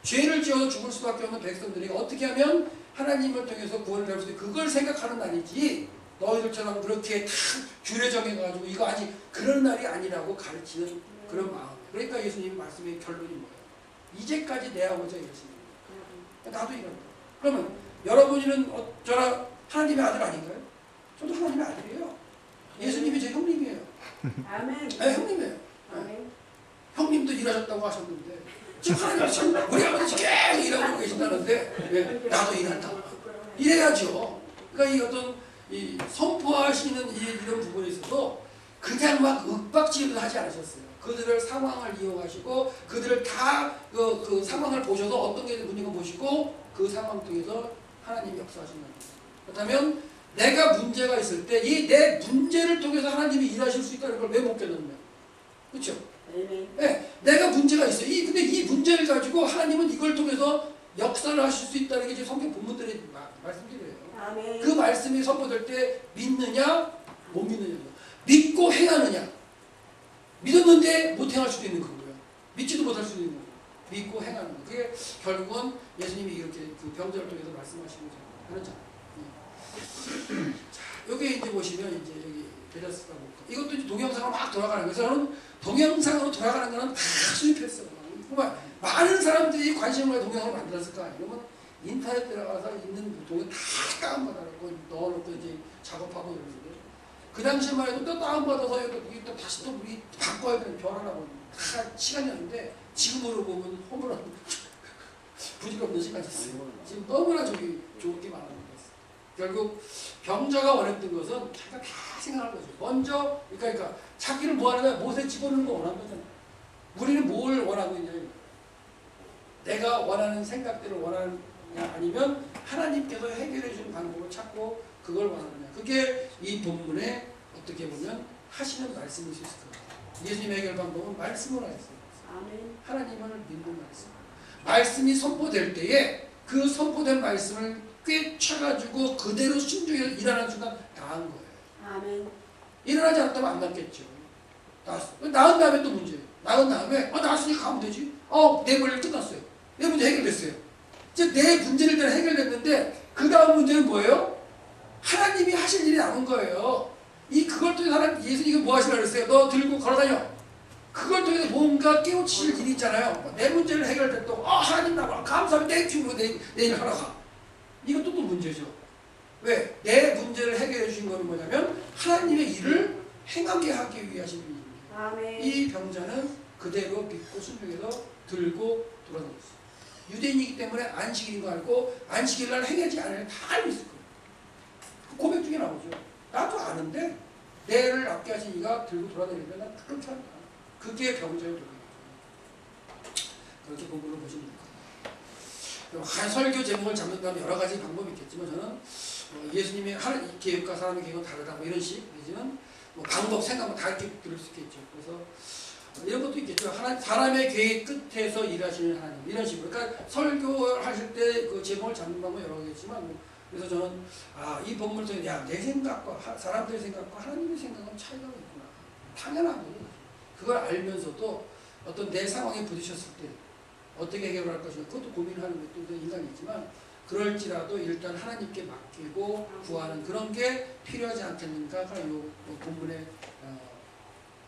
Speaker 1: 죄를 지어서 죽을 수밖에 없는 백성들이 어떻게 하면 하나님을 통해서 구원을 받을 수 있는지 그걸 생각하는 날이지 너희들처럼 그렇게 다 규례 정해가지고 이거 아직 그런 날이 아니라고 가르치는 그런 마음. 그러니까 예수님 말씀의 결론이 뭐예요? 이제까지 내 아버지가 이러시는 거예요. 나도 이런다. 그러면 여러분이는 저랑 하나님의 아들 아닌가요? 저도 하나님의 아들이에요. 예수님이 제 형님이에요.
Speaker 4: 아멘.
Speaker 1: 네, 형님이에요.
Speaker 4: 아멘.
Speaker 1: 형님도 일하셨다고 하셨는데 지금 하나님이 참 우리 아버지 계속 일하고 계신다는데 네, 나도 일한다. 이래야죠. 그러니까 이 어떤 이 선포하시는 이런 부분에 있어서 그냥 막 윽박지르 하지 않으셨어요. 그들을 상황을 이용하시고 그들을 다 그 상황을 보셔서 어떤 게 문제가 보시고 그 상황 통해서 하나님이 역사하신다는 거예요. 그렇다면 내가 문제가 있을 때 이 내 문제를 통해서 하나님이 일하실 수 있다는 걸 왜 못 깨닫냐? 그렇죠? 네, 내가 문제가 있어요. 근데 이 문제를 가지고 하나님은 이걸 통해서 역사를 하실 수 있다는 게 지금 성경 본문들의 말씀들이에요.
Speaker 4: 아멘.
Speaker 1: 그 말씀이 선포될 때 믿느냐 못 믿느냐, 믿고 행하느냐. 믿었는데 못 행할 수도 있는 거고요. 믿지도 못할 수도 있는 거고. 믿고 행하는 거. 그게 결국은 예수님이 이렇게 그 병자를 통해서 말씀하시는 거잖아요. 자, 여기 이제 보시면 이제 여기 베다스다 목가. 이것도 이제 동영상으로 막 돌아가는 거예요. 저는 동영상으로 돌아가는 거는 다 수입했어요. 정말 많은 사람들이 관심을 가지고 동영상을 만들었을 거 아니에요. 그러면 인터넷 들어가서 있는 동영 다 다운받아놓고 넣어놓고 이제 작업하고 이러는데 그 당시만 해도 또 다운받아서 이게 또 다시 또 우리 바꿔야 되는 변화라고 다 시간이었는데 지금으로 보면 허물한 부질없는 시간이었어요. 지금 너무나 저기 좋은 게 많은 거였어요. 결국 병자가 원했던 것은 자기가 다 생각한 거죠. 먼저 그러니까 자기를 뭐 하느냐 못에 집어넣는 거 원한 거잖아요. 우리는 뭘 원하고 있냐면 내가 원하는 생각대로 원하느냐 아니면 하나님께서 해결해 주는 방법을 찾고 그걸 원하느냐. 그게 이 본문에 어떻게 보면 하시는 말씀일 수 있을 것 같아요. 예수님의 해결 방법은 말씀으로 하셨어요.
Speaker 4: 아멘.
Speaker 1: 하나님을 믿는 말씀. 말씀이 선포될 때에 그 선포된 말씀을 꿰차가지고 그대로 순종해서 일어나는 순간 나은 거예요.
Speaker 4: 아멘.
Speaker 1: 일어나지 않았다면 안 낫겠죠. 나았어. 나은 다음에 또 문제예요. 나은 다음에 나았으니까 가면 되지. 내 문제 끝났어요. 내 문제 해결됐어요. 이제 내 문제를 일단 해결됐는데 그 다음 문제는 뭐예요? 하나님이 하실 일이 남은 거예요. 그걸 통해서 예수님이 뭐 하시려고 그랬어요? 너 들고 걸어다녀. 그걸 통해서 뭔가 깨우치실 일이 있잖아요. 내 문제를 해결됐다고. 하나님 나와. 감사합니다. 땡큐로 내일 하러 가. 이것도 또 문제죠. 왜? 내 문제를 해결해 주신 거는 뭐냐면 하나님의 일을 행하게 하기 위하신 분입니다.
Speaker 4: 아멘.
Speaker 1: 이 병자는 그대로 믿고 순종해서 들고 돌아다녔어요. 유대인이기 때문에 안식일인 거 알고 안식일날 행하지 않으면 다 알고 있을 거예요. 그 고백 중에 나오죠. 나도 아는데 내를 낫게 하신 이가 들고 돌아다니면 난 그렇게 한다. 그게 병자의 도리예요. 그렇게 공부를 보시면 될 거예요. 설교 제목을 잡는다면 여러 가지 방법이 있겠지만 저는 예수님의 하나님 계획과 사람의 계획은 다르다 뭐 이런 식 내지는 뭐 방법 생각 다 이렇게 들을 수 있겠죠. 그래서 이런 것도 있겠죠. 사람의 계획 끝에서 일하시는 하나님 이런 식으로. 그러니까 설교하실 때 그 제목을 잡는 방법은 여러 가지겠지만 그래서 저는 이 본문을 통해 내 생각과 사람들의 생각과 하나님의 생각은 차이가 있구나. 당연하고 그걸 알면서도 어떤 내 상황에 부딪혔을 때 어떻게 해결할 것인가 그것도 고민하는 것도 인간이지만 그럴지라도 일단 하나님께 맡기고 구하는 그런 게 필요하지 않겠는가가 이 본문에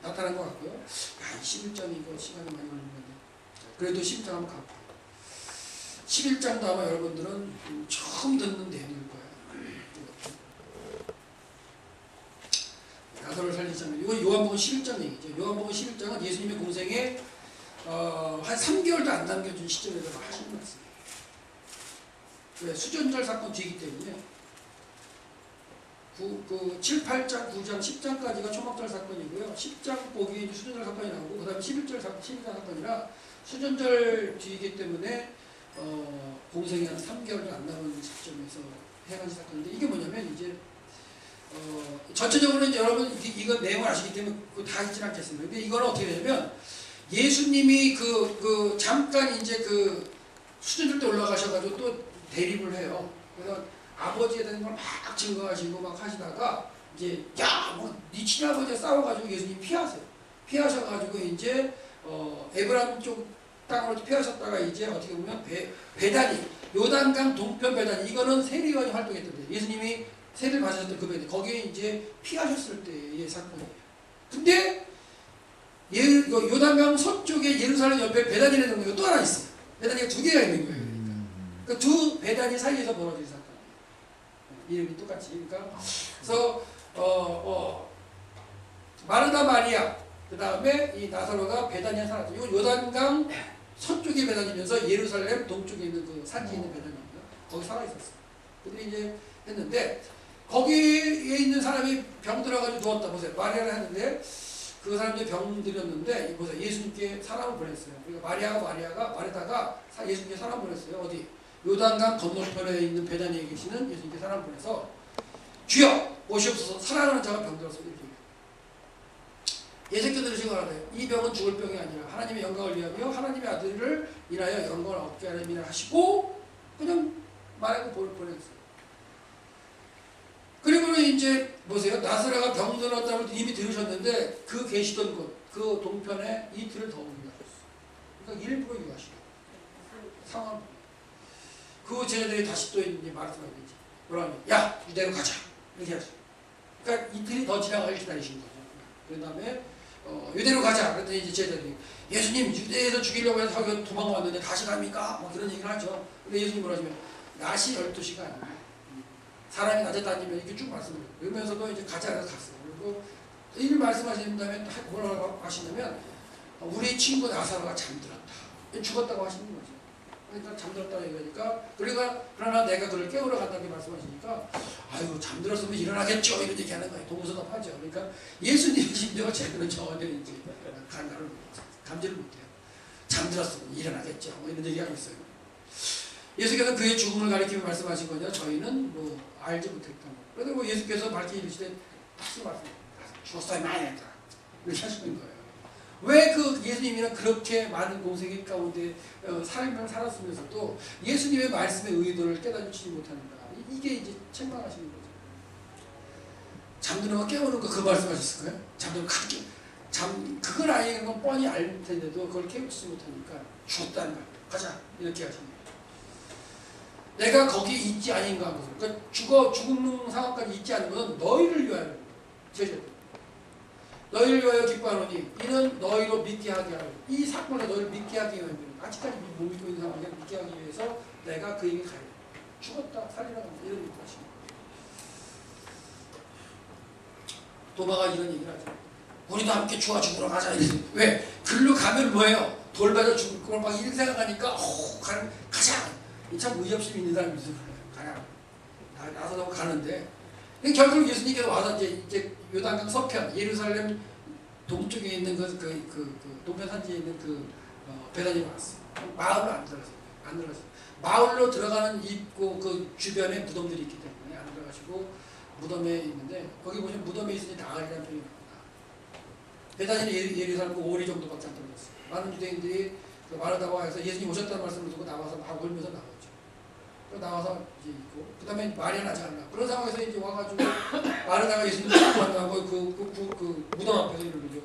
Speaker 1: 나타난 것 같고요. 11장 이거 시간이 많이 걸리는데 그래도 11장 한번 가볼게요. 11장도 아마 여러분들은 처음 듣는 내용일 거예요. 나사로를 살린 장면. 이건 요한복음 11장 얘기죠. 요한복음 11장은 예수님의 공생에 한 3개월도 안 남겨준 시점에서 하시는 말씀이에요. 왜? 수전절 사건 뒤이기 때문에 7, 8장, 9장, 10장까지가 초막절 사건이고요. 10장 보기에 수전절 사건이 나오고 그 다음에 11장 사건이라 수전절 뒤이기 때문에 공생이 한 3개월도 안 남은 시점에서 가지 사건인데 이게 뭐냐면 이제 전체적으로 이제 여러분 이거 내용을 아시기 때문에 그거 다 읽진 않겠습니다. 근데 이거는 어떻게 되냐면 예수님이 잠깐 이제 수준들 때 올라가셔가지고 또 대립을 해요. 그래서 아버지에 대한 걸 막 증거하시고 막 하시다가 이제 네 친아버지가 싸워가지고 예수님 피하세요. 피하셔가지고 이제 에브라임 쪽 땅으로 피하셨다가 이제 어떻게 보면 베다니 요단강 동편 베다니 이거는 세리원이 활동했던 데 예수님이 세를 받으셨던 그 베다니 거기에 이제 피하셨을 때의 사건이에요. 근데 요단강 서쪽에 예루살렘 옆에 베다니라는 경우가 또 하나 있어요. 베다니가 두 개가 있는 거예요. 그러니까 두 베다니 사이에서 벌어진 사건. 이름이 똑같이. 그러니까 그래서 마르다 마리아 그 다음에 이 나사로가 베다니에 살았죠. 이건 요단강 서쪽에 베다니면서 예루살렘 동쪽에 있는 그 산지에 있는 베다니입니다. 거기 살아 있었어요. 그들이 이제 했는데 거기에 있는 사람이 병들어가지고 누웠다 보세요. 마리아를 했는데 그 사람들이 병들었는데 보세요. 예수님께 사람을 보냈어요. 그러니까 마리아가 예수님께 사람 보냈어요. 어디? 요단강 건너편에 있는 베다니에 계시는 예수님께 사람 보내서 주여 오시옵소서 사랑하는 자가 병들었습니다. 이렇게 예수께서 들으시고 하라되 이 병은 죽을 병이 아니라 하나님의 영광을 위하여 하나님의 아들을 인하여 영광을 얻게 하려니라 하시고 그냥 말하고 보냈어요. 그리고 이제 보세요. 나사로가 병들었다고 이미 들으셨는데 그 계시던 곳, 그 동편에 이틀을 더 유하셨어요. 그러니까 일부러 유하시고 상황. 그 제자들이 다시 또 이제 말씀하겠지. 뭐라면 야 유대로 가자 이렇게 하죠. 그러니까 이틀이 더 지나가길 기다리신 거죠. 그 다음에 유대로 가자. 그랬더니 이제 제자들이 예수님 유대에서 죽이려고 해서 도망왔는데 다시 갑니까? 뭐 그런 얘기를 하죠. 근데 예수님 뭐라 하시면 낮이 12시가 아니에요. 사람이 낮에 다니면 이렇게 쭉 말씀해요. 그러면서도 이제 가자 해서 갔어요. 그리고 이 말씀하신 다음에 뭐라고 하시냐면 우리 친구 나사로가 잠들었다. 죽었다고 하시는 거죠. 그러니까 잠들었다고 얘기하니까 그러나 내가 그를 깨우러 간다고 말씀하시니까 아유 잠들었으면 일어나겠죠 이런 얘기하는 거예요. 동서답하죠. 그러니까 예수님 심지어 제대로 저한테는 이제 감지를 못해요. 잠들었으면 일어나겠죠. 뭐 이런 얘기하고 있어요. 예수께서 그의 죽음을 가리키며 말씀하신 거냐? 저희는 뭐 알지 못했다. 그래서 뭐 예수께서 밝히 이르시되 다시 말씀합니다. 죽었어야 많이 했다. 이렇게 하시는 거예요. 왜 그 예수님이랑 그렇게 많은 공생의 가운데 삶을 살았으면서도 예수님의 말씀의 의도를 깨닫지 못하는가? 이게 이제 책망하시는 거죠. 잠드는 거 깨우는 거 그 말씀하셨을 거예요? 잠드는 거 그걸 아예 건 뻔히 알 텐데도 그걸 깨우치지 못하니까 죽었다는 거예요. 가자 이렇게 하시는 거예요. 내가 거기 있지 아닌가 하는 거죠. 그러니까 죽는 상황까지 있지 않은 것은 너희를 위하여 제자들. 너희를 위하여 기뻐하노니 이는 너희로 믿게 하게 하여 이 사건에 너희를 믿게 하기 위하여 아직까지 못 믿고 있는 상황에 믿게 하기 위해서 내가 그에게 가야 돼. 죽었다 살리라고 이런 얘기를 하시는 거예요. 도마가 이런 얘기를 하죠. 우리도 함께 죽으러 가자. 왜? 글로 가면 뭐예요? 돌받아 죽을 걸 막 이렇게 생각하니까 가자. 참 의협심 있는 사람이 있어요. 가야. 나서도 가는데 결국 예수님께서 와서 이제 요단강 서편 예루살렘 동쪽에 있는 그 동편 산지에 있는 베다니에 왔어요. 마을로 안 들어갔어요. 마을로 들어가는 입구 그 주변에 무덤들이 있기 때문에 안 들어가시고 무덤에 있는데 거기 보시면 무덤에 있으니 나흘이라는 표현이 나옵니다. 베다니는 예루살렘 5리 정도밖에 안 들어갔어요. 많은 유대인들이 마르다고 해서 예수님 오셨다는 말씀을 듣고 나와서 막 울면서 나오죠. 나와서 이제 있고, 그 다음에 말이 나지 않나. 그런 상황에서 이제 와가지고, 마르다가 예수님을 만나고 그 무덤 앞에서 이러죠.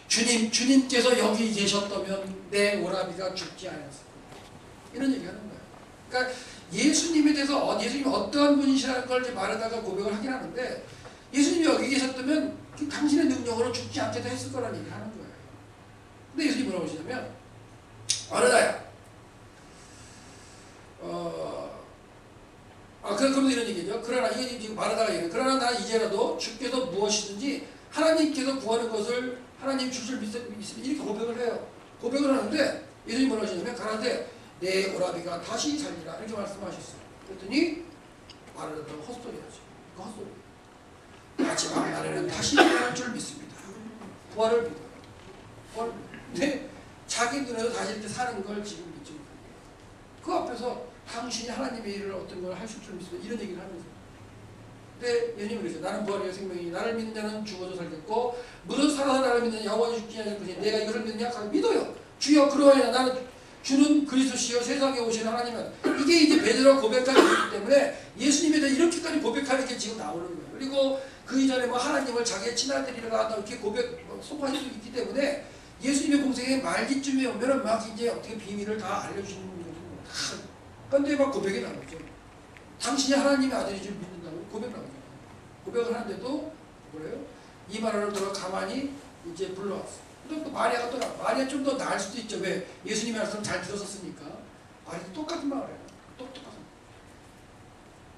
Speaker 1: 주님께서 여기 계셨다면 내 오라비가 죽지 않았을 거예요. 이런 얘기 하는 거예요. 그러니까 예수님에 대해서, 예수님이 어떠한 분이시라는 걸 이제 마르다가 고백을 하긴 하는데, 예수님이 여기 계셨다면 당신의 능력으로 죽지 않게도 했을 거라는 얘기를 하는 거예요. 근데 예수님이 뭐라고 하시냐면, 마르다야. 그럼 이런 얘기죠. 그러나 이게 마르다가 얘기해요. 그러나 나 이제라도 주께서 무엇이든지 하나님께서 구하는 것을 하나님 주실 믿으면 이렇게 고백을 해요. 고백을 하는데 예수님이 뭐라고 하시냐면 가라데 내 오라비가 다시 살리라 이렇게 말씀하셨어요. 그랬더니 마르다가 헛소리하죠. 그 헛소리. 마지막 날에는 다시 일어날 줄 믿습니다. 부활을 믿어요. 부활을 믿어요. 근데 자기 눈에도 다시 이렇게 사는 걸 지금 믿지 못합니다. 그 앞에서 당신이 하나님의 일을 어떤 걸 하실 줄 믿습니다. 이런 얘기를 하면서. 근데 예수님이 그랬어요. 나는 부활이요 생명이니 나를 믿는 자는 죽어도 살겠고 무릇 살아서 나를 믿는 영원히 죽지 않을 것이니 내가 이것을 믿느냐? 하고 믿어요. 주여 그러하여 나는 주는 그리스도시요 세상에 오신 하나님은 이게 이제 베드로가 고백하는 거기 때문에 예수님에 대해 이렇게까지 고백하는 게 지금 나오는 거예요. 그리고 그 이전에 뭐 하나님을 자기의 친아들이라고 한다 이렇게 소개할 수 있기 때문에 예수님의 공생의 말기쯤에 오면은 막 이제 어떻게 비밀을 다 알려주시는 거죠. 그런데 막 고백이 나오죠. 당신이 하나님의 아들인 줄 믿는다고 고백 나오죠. 고백을 하는데도 뭐래요? 이 말을 들어 가만히 이제 불러왔어. 또 마리아가 또 마리아 좀 더 나을 수도 있죠. 왜? 예수님의 말씀 잘 들었었으니까. 마리아도 똑같은 말을 해요. 똑똑하죠.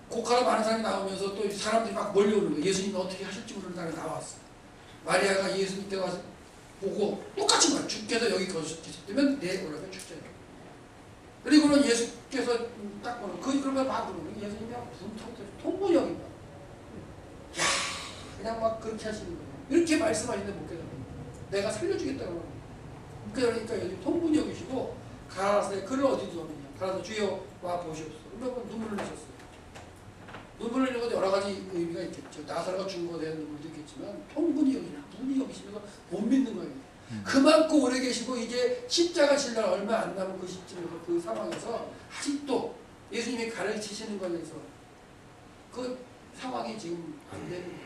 Speaker 1: 고카라 많은 사람이 나오면서 또 사람들이 막 몰려오는 거예요. 예수님이 어떻게 하실지 모르는 사람이 나왔어. 마리아가 예수님께 와서 보고 똑같이 말. 주께서 여기 거주셨다면 내 오라면 축제예요. 그리고는 예수께서 딱 보는 그러면 막 그러는 거예요. 예수님이 무슨 통분역인가. 야, 그냥 막 그렇게 하시는 거예요. 이렇게 말씀하시는데 못 깨달아요. 내가 살려주겠다고 합니다. 그러니까 여기 통분역이시고 가라사 그를 어디 두었느냐. 가라사 주여 와 보시옵소서. 그러면 눈물을 흘리셨어요. 눈물을 흘리는 것도 여러 가지 의미가 있겠죠. 나사로가 죽은 것에 대한 눈물도 있겠지만 통분이 여기나 분이 여기시면서 못 믿는 거예요. 그만큼 오래 계시고 이제 십자가 질 날 얼마 안 남은 그 시점에서 그 상황에서 아직도 예수님이 가르치시는 것에서 그 상황이 지금 안 되는 거예요.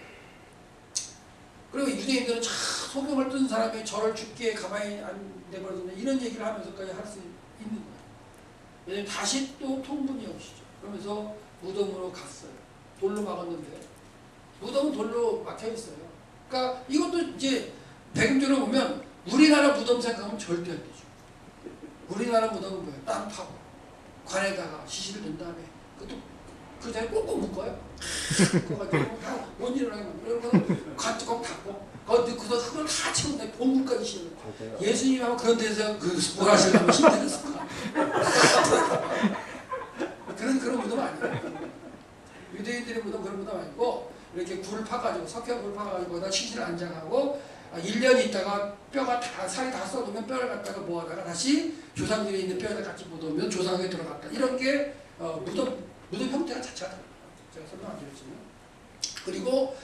Speaker 1: 그리고 유대인들은 참 소경을 뜬 사람이 저를 죽기에 가만히 안 내버려두는 이런 얘기를 하면서까지 할 수 있는 거예요. 왜냐면 다시 또 통분이 없이죠. 그러면서 무덤으로 갔어요. 돌로 막았는데 무덤은 돌로 막혀 있어요. 그러니까 이것도 이제 배경적으로 보면 우리나라 무덤 생각하면 절대 안 되죠. 우리나라 무덤은 뭐예요? 땅 파고 관에다가 시신을 넣은 다음에 그것도 그 자리에 꽁꽁 묶어요. 그래가지고 못 일어나게 만들고 같이 꼭 닫고 그걸 다 채운다. 본문까지 씌우는 예수님하고 그런 데서 뭘 하시려면 힘들었을 거야. 그런 무덤 아니에요. 유대인들의 무덤 그런 무덤 아니고 이렇게 굴을 파가지고 석회와 굴을 파가지고 거기다 시신을 안장하고 1년 있다가 뼈가 다 살이 다 썩으면 뼈를 갖다가 모아다가 다시 조상들이 있는 뼈에다 같이 묻으면 조상에 들어갔다. 이런 게 무덤 형태가 자체가 제가 설명 안 드렸지만 그리고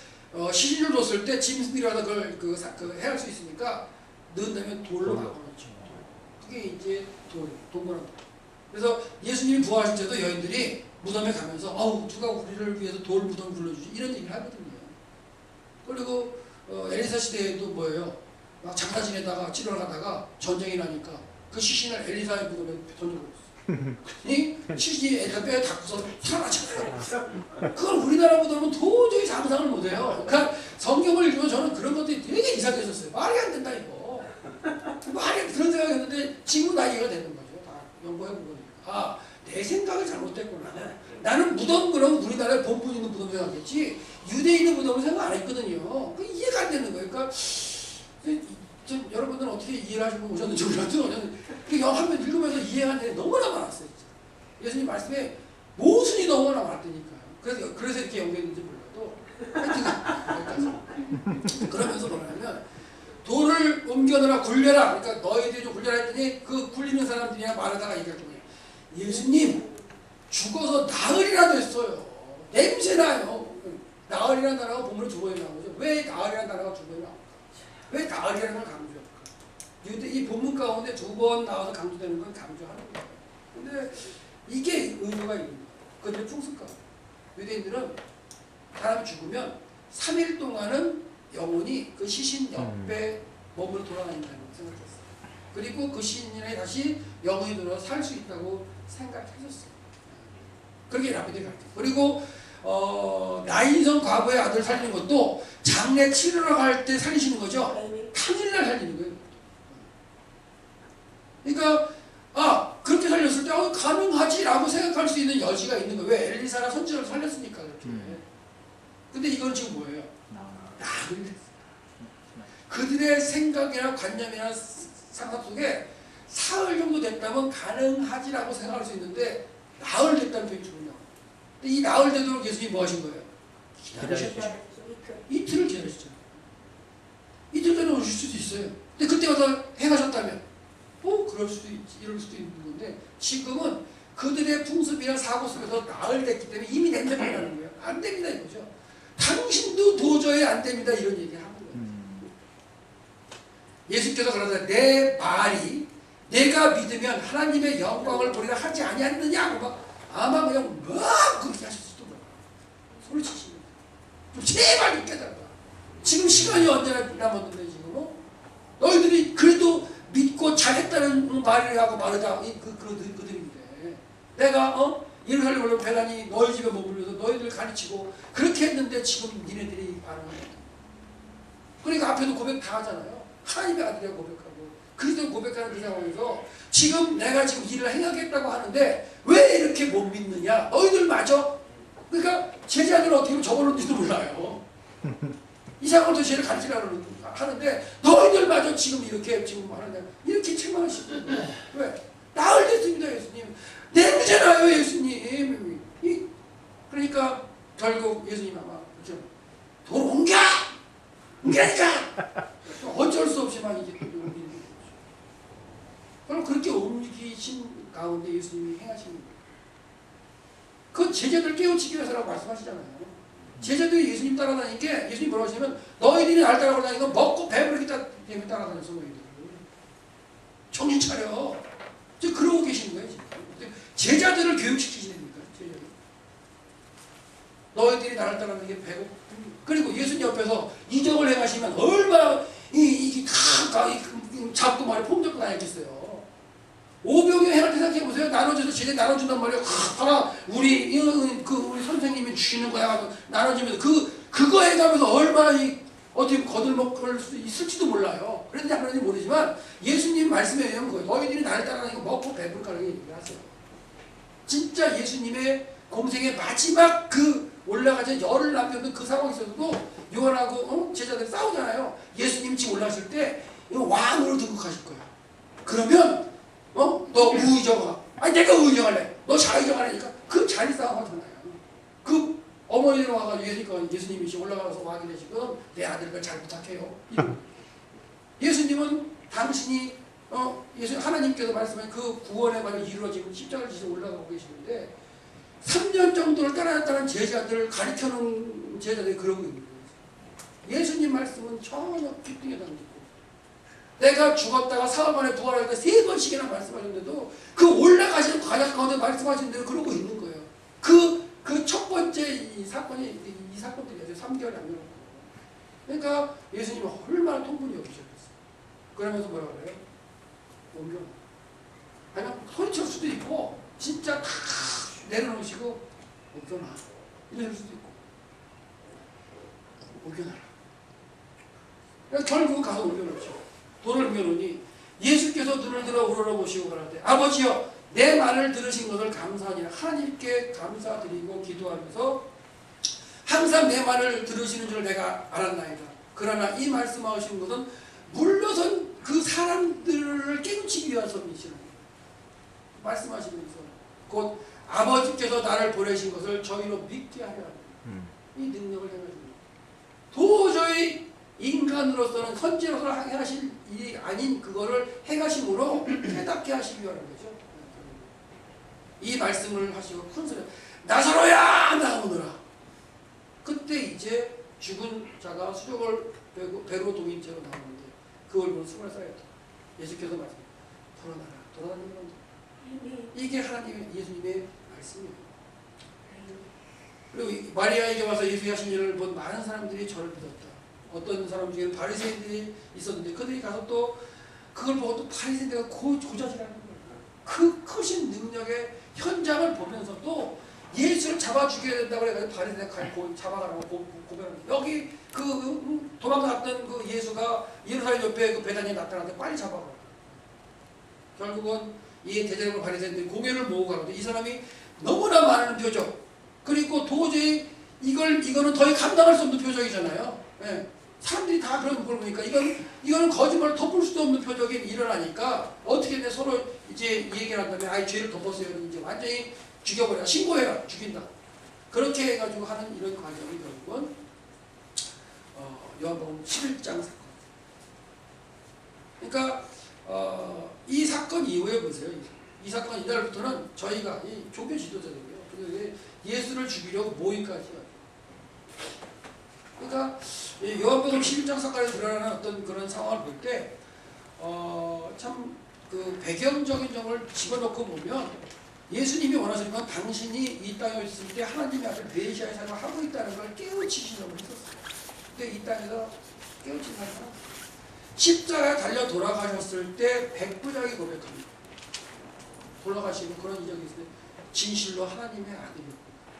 Speaker 1: 시신을 뒀을 때 짐승이라도 그걸 해할 수 있으니까 넣는다면 돌로 막아놓죠. 그게 이제 동그란. 그래서 예수님이 부활하실 때도 여인들이 무덤에 가면서 아우 누가 우리를 위해서 돌 무덤 불러주지 이런 얘기를 하거든요. 그리고 엘리사 시대에도 뭐예요? 막 장사 지내다가 치료를 가다가 전쟁이 나니까 그 시신을 엘리사의 무덤에 던져버렸어요. 그러니 시신이 엘리사 뼈에 닿고서 살아나잖아요. 그걸 우리나라 무덤은 도저히 상상을 못해요. 그러니까 성경을 읽으면 저는 그런 것들이 되게 이상해졌어요. 말이 안 된다 이거. 말이 그런 생각했는데 지금은 다 이해가 되는 거죠. 다 연구해본 거니까. 내 생각이 잘못됐구나. 나는 무덤 그럼 우리나라에 본분 있는 무덤 생각했지 유대인의 무덤을 생각 안 했거든요. 이해가 안 되는 거예요. 그러니까 여러분들은 어떻게 이해를 하시고 오셨는지 몰라도 영화 한번 읽으면서 이해가 안 되는 너무나 많았어요. 진짜. 예수님 말씀에 모순이 너무나 많았다니까요. 그래서 이렇게 연구했는지 몰라도 하여튼 그러면서 뭐냐면 돌을 옮겨놓으라 굴려라. 그러니까 너희들이 좀 굴려라 했더니 그 굴리는 사람들이랑 말하다가 얘기할 거예요. 예수님 죽어서 나흘이라도 했어요. 냄새나요. 나흘이라는 단어가 본문에 두 번이 나오죠. 왜 나흘이라는 단어가 두 번이 나올까? 왜 나흘이라는 걸 강조할까? 이 본문 가운데 두 번 나와서 강조되는 건 강조하는 거예요. 근데 이게 의미가 있는 거예요. 그들의 풍습과 유대인들은 사람이 죽으면 3일 동안은 영혼이 그 시신 옆에 몸으로 돌아다닌다는 걸 생각했어요. 그리고 그 시신에 다시 영혼이 들어서 살 수 있다고 생각했었어요. 그렇게 라비들이 가르쳐요. 그리고 나인성 과부의 아들 살리는 것도 장례 치르러 갈 때 살리시는 거죠. 당일날 살리는 거예요. 그러니까 그렇게 살렸을 때 가능하지라고 생각할 수 있는 여지가 있는 거예요. 왜? 엘리사가 선지자를 살렸으니까 그렇게. 근데 이건 지금 뭐예요? 나흘 됐어요. 그들의 생각이나 관념이나 상상 속에 사흘 정도 됐다면 가능하지라고 생각할 수 있는데 나흘 됐다는 표현이 좋냐. 근데 이 나흘 되도록 예수님이 뭐 하신 거예요? 기다리셨죠. 이틀을 기다리셨잖아요. 이틀 전에 오실 수도 있어요. 근데 그때 와서 행하셨다면 그럴 수도 있지. 이럴 수도 있는 건데 지금은 그들의 풍습이나 사고 속에서 나흘됐기 때문에 이미 냄새가 나는 거예요. 안 됩니다 이거죠. 당신도 도저히 안 됩니다 이런 얘기를 하는 거예요. 예수께서 그러자 내 말이 내가 믿으면 하나님의 영광을 보리라 하지 아니하느냐고 막 아마 그냥 막 그렇게 하실 수도 몰라요. 소리 치십니다. 좀 제발 믿게 달라. 지금 시간이 언제나 남았는데 지금 너희들이 그래도 믿고 잘했다는 말을 하고 말하자 그들인데 내가 예루살렘으로 배단이 너희 집에 머물러서 너희들 가르치고 그렇게 했는데 지금 니네들이 반응을 해. 그러니까 앞에도 고백 다 하잖아요. 하나님의 아들이라고 고백하고 그리스도 고백하는 그 상황에서 지금 내가 지금 일을 행하겠다고 하는데 왜 이렇게 못 믿느냐? 너희들 맞아? 그러니까 제자들은 어떻게 보면 저버렸는지도 몰라요. 이상한 죄를 가르치려고 하는데 너희들마저 지금 이렇게 지금 하는데 이렇게 책망하시고 왜? 나을 됐습니다 예수님. 냄새나요 예수님. 그러니까 결국 예수님 아마 그렇죠. 돈 옮기니까 어쩔 수 없이 막 이제 옮기는 거죠. 그럼 그렇게 옮기신 가운데 예수님이 행하시는 거예요. 그 제자들 깨우치기 위해서라고 말씀하시잖아요. 제자들이 예수님 따라다니는 게 예수님 뭐라고 하시냐면 너희들이 날 따라다니는 건 먹고 배부르게 따라다녔어 너희들. 정신 차려. 지금 그러고 계시는 거예요. 지금. 제자들을 교육시키시는 거니까. 제자들. 너희들이 나를 따라다니는 게 배고 그리고 예수님 옆에서 이적을 행하시면 얼마나 이게 다 잡고 말이 폼 잡고 다녔겠어요. 오병이어 행할 때 생각해 보세요. 나눠줘서 제대 나눠준단 말이에요. 하나 우리 선생님이 주시는 거야. 나눠주면서 그거 해가면서 얼마나 어떻게 거들먹을 수 있을지도 몰라요. 그런지 안 그런지 모르지만 예수님 말씀에 의하면 거예요. 너희들이 나를 따라다니고 먹고 배부르다는 얘기를 하세요. 진짜 예수님의 공생의 마지막 올라가서 열을 남겼던 그 상황에서도 요한하고 제자들이 싸우잖아요. 예수님 지금 올라가실 때 왕으로 등극하실 거야. 그러면 너 우의정아. 아니 내가 우의정할래. 너 자의정하라니까. 그 자리 싸움 하잖아요. 그 어머니를 와가지고 예수님이 지금 올라가서 왕이 되시고 내 아들을 잘 부탁해요. 예수님은 당신이 하나님께서 말씀하신 그 구원의 말이 이루어지고 십자가를 지서 올라가고 계시는데 3년 정도를 따라했다는 제자들을 가르쳐놓은 제자들이 그러고 있는 거예요. 예수님 말씀은 전혀 기둥에 담기고 내가 죽었다가 사흘 만에 부활하겠다 3번씩이나 말씀하셨는데도 그 올라가시는 과정 가운데 말씀하신 대로 그러고 있는 거예요. 그 첫 번째 이 사건들이 아주 3개월 남겨놓고 그러니까 예수님이 얼마나 통분이 여기셨겠어요. 그러면서 뭐라 그래요? 옮겨. 아니면 소리칠 수도 있고 진짜 다 내려놓으시고 옮겨놔 이럴 수도 있고 옮겨놔라. 그래서 결국은 가서 옮겨놓죠. 돈을 옮겨놓으니 예수께서 눈을 들어 우러러보시고 가라되 아버지여 내 말을 들으신 것을 감사하니라. 하나님께 감사드리고 기도하면서 항상 내 말을 들으시는 줄 내가 알았나이다. 그러나 이 말씀하신 것은 물러선 그 사람들을 깨우치기 위해서이시는 거예요. 말씀하시면서 곧 아버지께서 나를 보내신 것을 저희로 믿게 하려 합니다. 이 능력을 행하십니다. 도저히 인간으로서는 선지로서 행하실 일이 아닌 그거를 행하심으로 깨닫게 하시기 위한 거죠. 이 말씀을 하시고 큰 소리 나사로야 나오너라. 그때 이제 죽은 자가 수족을 배로 동인 채로 나오는데 그 얼굴은 숨을 쌓였다. 예수께서 말씀 돌아다니는 이게 하나님의 예수님의 말씀이에요. 그리고 마리아에게 와서 예수의 하신 일을 본 많은 사람들이 저를 믿었다. 어떤 사람 중에는 바리새인들이 있었는데 그들이 가서 또 그걸 보고 또 바리새인들과 고자질하는 거예요. 그 크신 능력의 현장을 보면서도 예수를 잡아 죽여야 된다고 해서 바리새인들 잡아가라고 고백합니다. 여기 도망갔던 그 예수가 예루살렘 옆에 그 베다니에 나타나는데 빨리 잡아가라. 결국은 이 대제사장 바리새인들이 공회를 모으고 가는데 이 사람이 너무나 많은 표적 그리고 도저히 이거는 더 이상 감당할 수 없는 표적이잖아요. 예. 사람들이 다 그런 걸 보니까 이거는 거짓말을 덮을 수도 없는 표적이 일어나니까 어떻게 서로 이제 얘기를 한다면 아이 죄를 덮었어요. 이제 완전히 죽여버려. 신고해라. 죽인다. 그렇게 해가지고 하는 이런 과정이 결국은 요한복음 11장 사건. 그러니까 이 사건 이후에 보세요. 이 사건 이날부터는 저희가 이 종교 지도자들이에요. 근데 예수를 죽이려고 모임까지 하죠. 그러니까 요한복음 11장 사건에 드러나는 어떤 그런 상황을 볼 때 참 그 배경적인 점을 집어넣고 보면 예수님이 원하시는 건 당신이 이 땅에 있을 때 하나님의 아들 메시아의 삶을 하고 있다는 걸 깨우치시려고 했었어요. 근데 이 땅에서 깨우친 사람은 십자가에 달려 돌아가셨을 때 백부장이 고백합니다. 돌아가시는 그런 이적이 있을 때 진실로 하나님의 아들이요.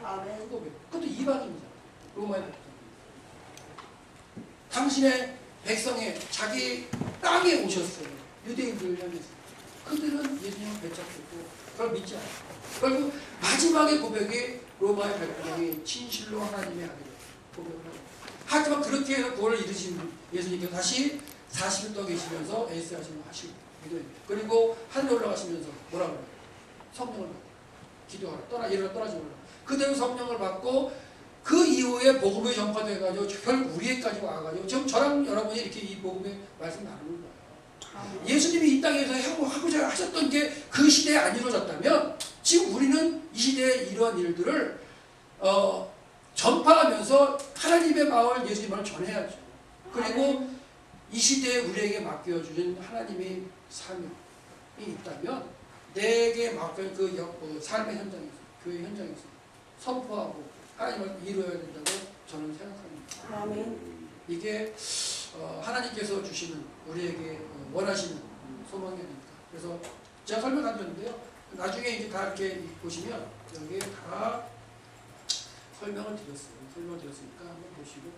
Speaker 4: 아멘.
Speaker 1: 고백. 그것도 이방인이잖아요. 로마의 백성. 당신의 백성의 자기 땅에 오셨어요. 유대인들 향해서. 그들은 예수님을 배척했고 그걸 믿지 않아요. 그리고 마지막의 고백이 로마의 백부장이 진실로 하나님의 아들이요. 고백을 하고. 하지만 그렇게 해서 그걸 이루신 예수님께서 다시 40일 동안 계시면서 에이스 하시는 거 하시고 기도했어요. 그리고 하늘 올라가시면서 뭐라 그래요? 성령을 받고 기도하라. 일어나 떠나지 말라. 그대로 성령을 받고 그 이후에 복음이 전파돼가지고 결국 우리에까지 와가지고 지금 저랑 여러분이 이렇게 이 복음의 말씀 나누는 거예요. 예수님이 이 땅에서 하고자 하셨던 게 그 시대에 안 이루어졌다면 지금 우리는 이 시대의 이러한 일들을 전파하면서 하나님의 마음을 예수님 말을 전해야죠. 그리고 이 시대에 우리에게 맡겨주신 하나님의 사명이 있다면 내게 맡겨진 그 삶의 현장에서 교회 현장에서 선포하고 하나님을 이루어야 된다고 저는 생각합니다.
Speaker 4: 아멘.
Speaker 1: 이게 하나님께서 주시는 우리에게 원하시는 소망입니다. 그래서 제가 설명드렸는데요. 나중에 이제 다 이렇게 보시면 여기에 다 설명을 드렸으니까 한번 보시고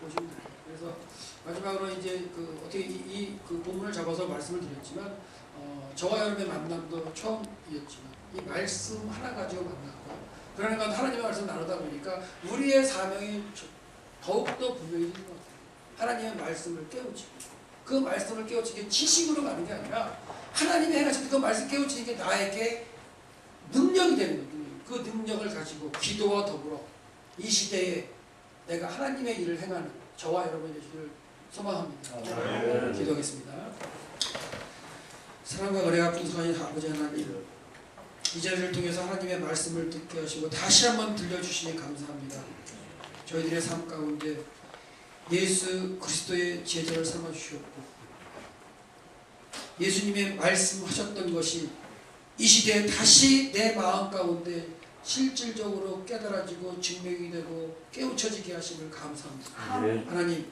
Speaker 1: 보시면 됩니다. 그래서 마지막으로 이제 어떻게 그 본문을 잡아서 말씀을 드렸지만 저와 여러분의 만남도 처음이었지만 이 말씀 하나 가지고 만났고 그러니까 하나님의 말씀 나누다 보니까 우리의 사명이 더욱더 분명해지는 것 같아요. 하나님의 말씀을 깨우치고 그 말씀을 깨우치는 게 지식으로 가는 게 아니라 하나님의 행하신 그 말씀 깨우치는 게 나에게 능력이 되는 거예요. 그 능력을 가지고 기도와 더불어 이 시대에 내가 하나님의 일을 행하는 저와 여러분의 되시기를 소망합니다. 기도하겠습니다. 사랑과 은혜가 풍성하신 아버지 하나님, 이 자리를 통해서 하나님의 말씀을 듣게 하시고 다시 한번 들려주시니 감사합니다. 저희들의 삶 가운데 예수 그리스도의 제자를 삼아주셨고 예수님의 말씀하셨던 것이 이 시대에 다시 내 마음 가운데 실질적으로 깨달아지고 증명이 되고 깨우쳐지게 하심을 감사합니다. 하나님,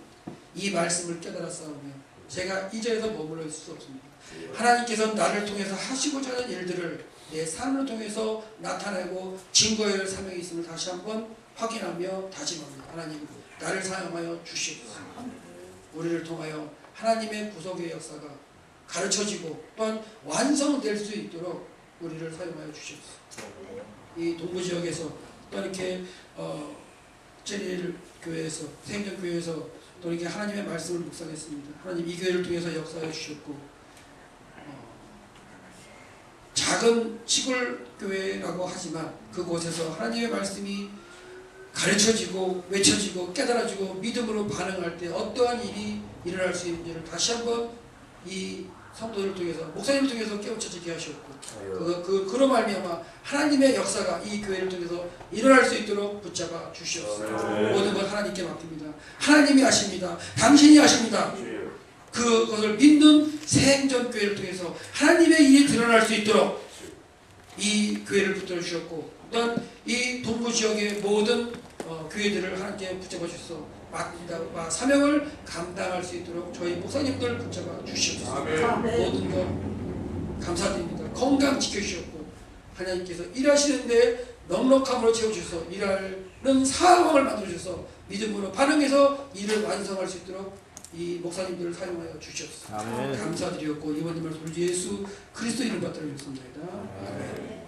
Speaker 1: 이 말씀을 깨달았사오며 제가 이 자리에서 머물러 있을 수 없습니다. 하나님께서 나를 통해서 하시고자 하는 일들을 내 삶을 통해서 나타내고 증거해야 할 사명이 있음을 다시 한번 확인하며 다짐합니다. 하나님, 나를 사용하여 주시옵소서. 우리를 통하여 하나님의 구속의 역사가 가르쳐지고 또한 완성될 수 있도록 우리를 사용하여 주시옵소서. 이 동부지역에서 또 이렇게 제리엘 교회에서 생전교회에서 또 이렇게 하나님의 말씀을 묵상했습니다. 하나님, 이 교회를 통해서 역사해 주셨고 작은 시골 교회라고 하지만 그곳에서 하나님의 말씀이 가르쳐지고 외쳐지고 깨달아지고 믿음으로 반응할 때 어떠한 일이 일어날 수 있는지를 다시 한번 이 성도를 통해서 목사님을 통해서 깨우쳐지게 하셨고 그로 말미암아 하나님의 역사가 이 교회를 통해서 일어날 수 있도록 붙잡아 주시옵소서. 모든 것 하나님께 맡깁니다. 하나님이 아십니다. 당신이 아십니다. 그것을 믿는 생전교회를 통해서 하나님의 일이 드러날 수 있도록 이 교회를 붙들어 주셨고 또한 이 동부지역의 모든 교회들을 하나님께 붙잡아 주셔서 사명을 감당할 수 있도록 저희 목사님들 붙잡아 주시옵소서. 모든 것 감사드립니다. 건강 지켜주셨고 하나님께서 일하시는데 넉넉함으로 채워주셔서 일하는 상황을 만들어주셔서 믿음으로 반응해서 일을 완성할 수 있도록 이 목사님들을 사용하여 주시옵소서. 감사드렸고 이번님 말씀 예수 그리스도 이름 받들어 주셨습니다. 아멘.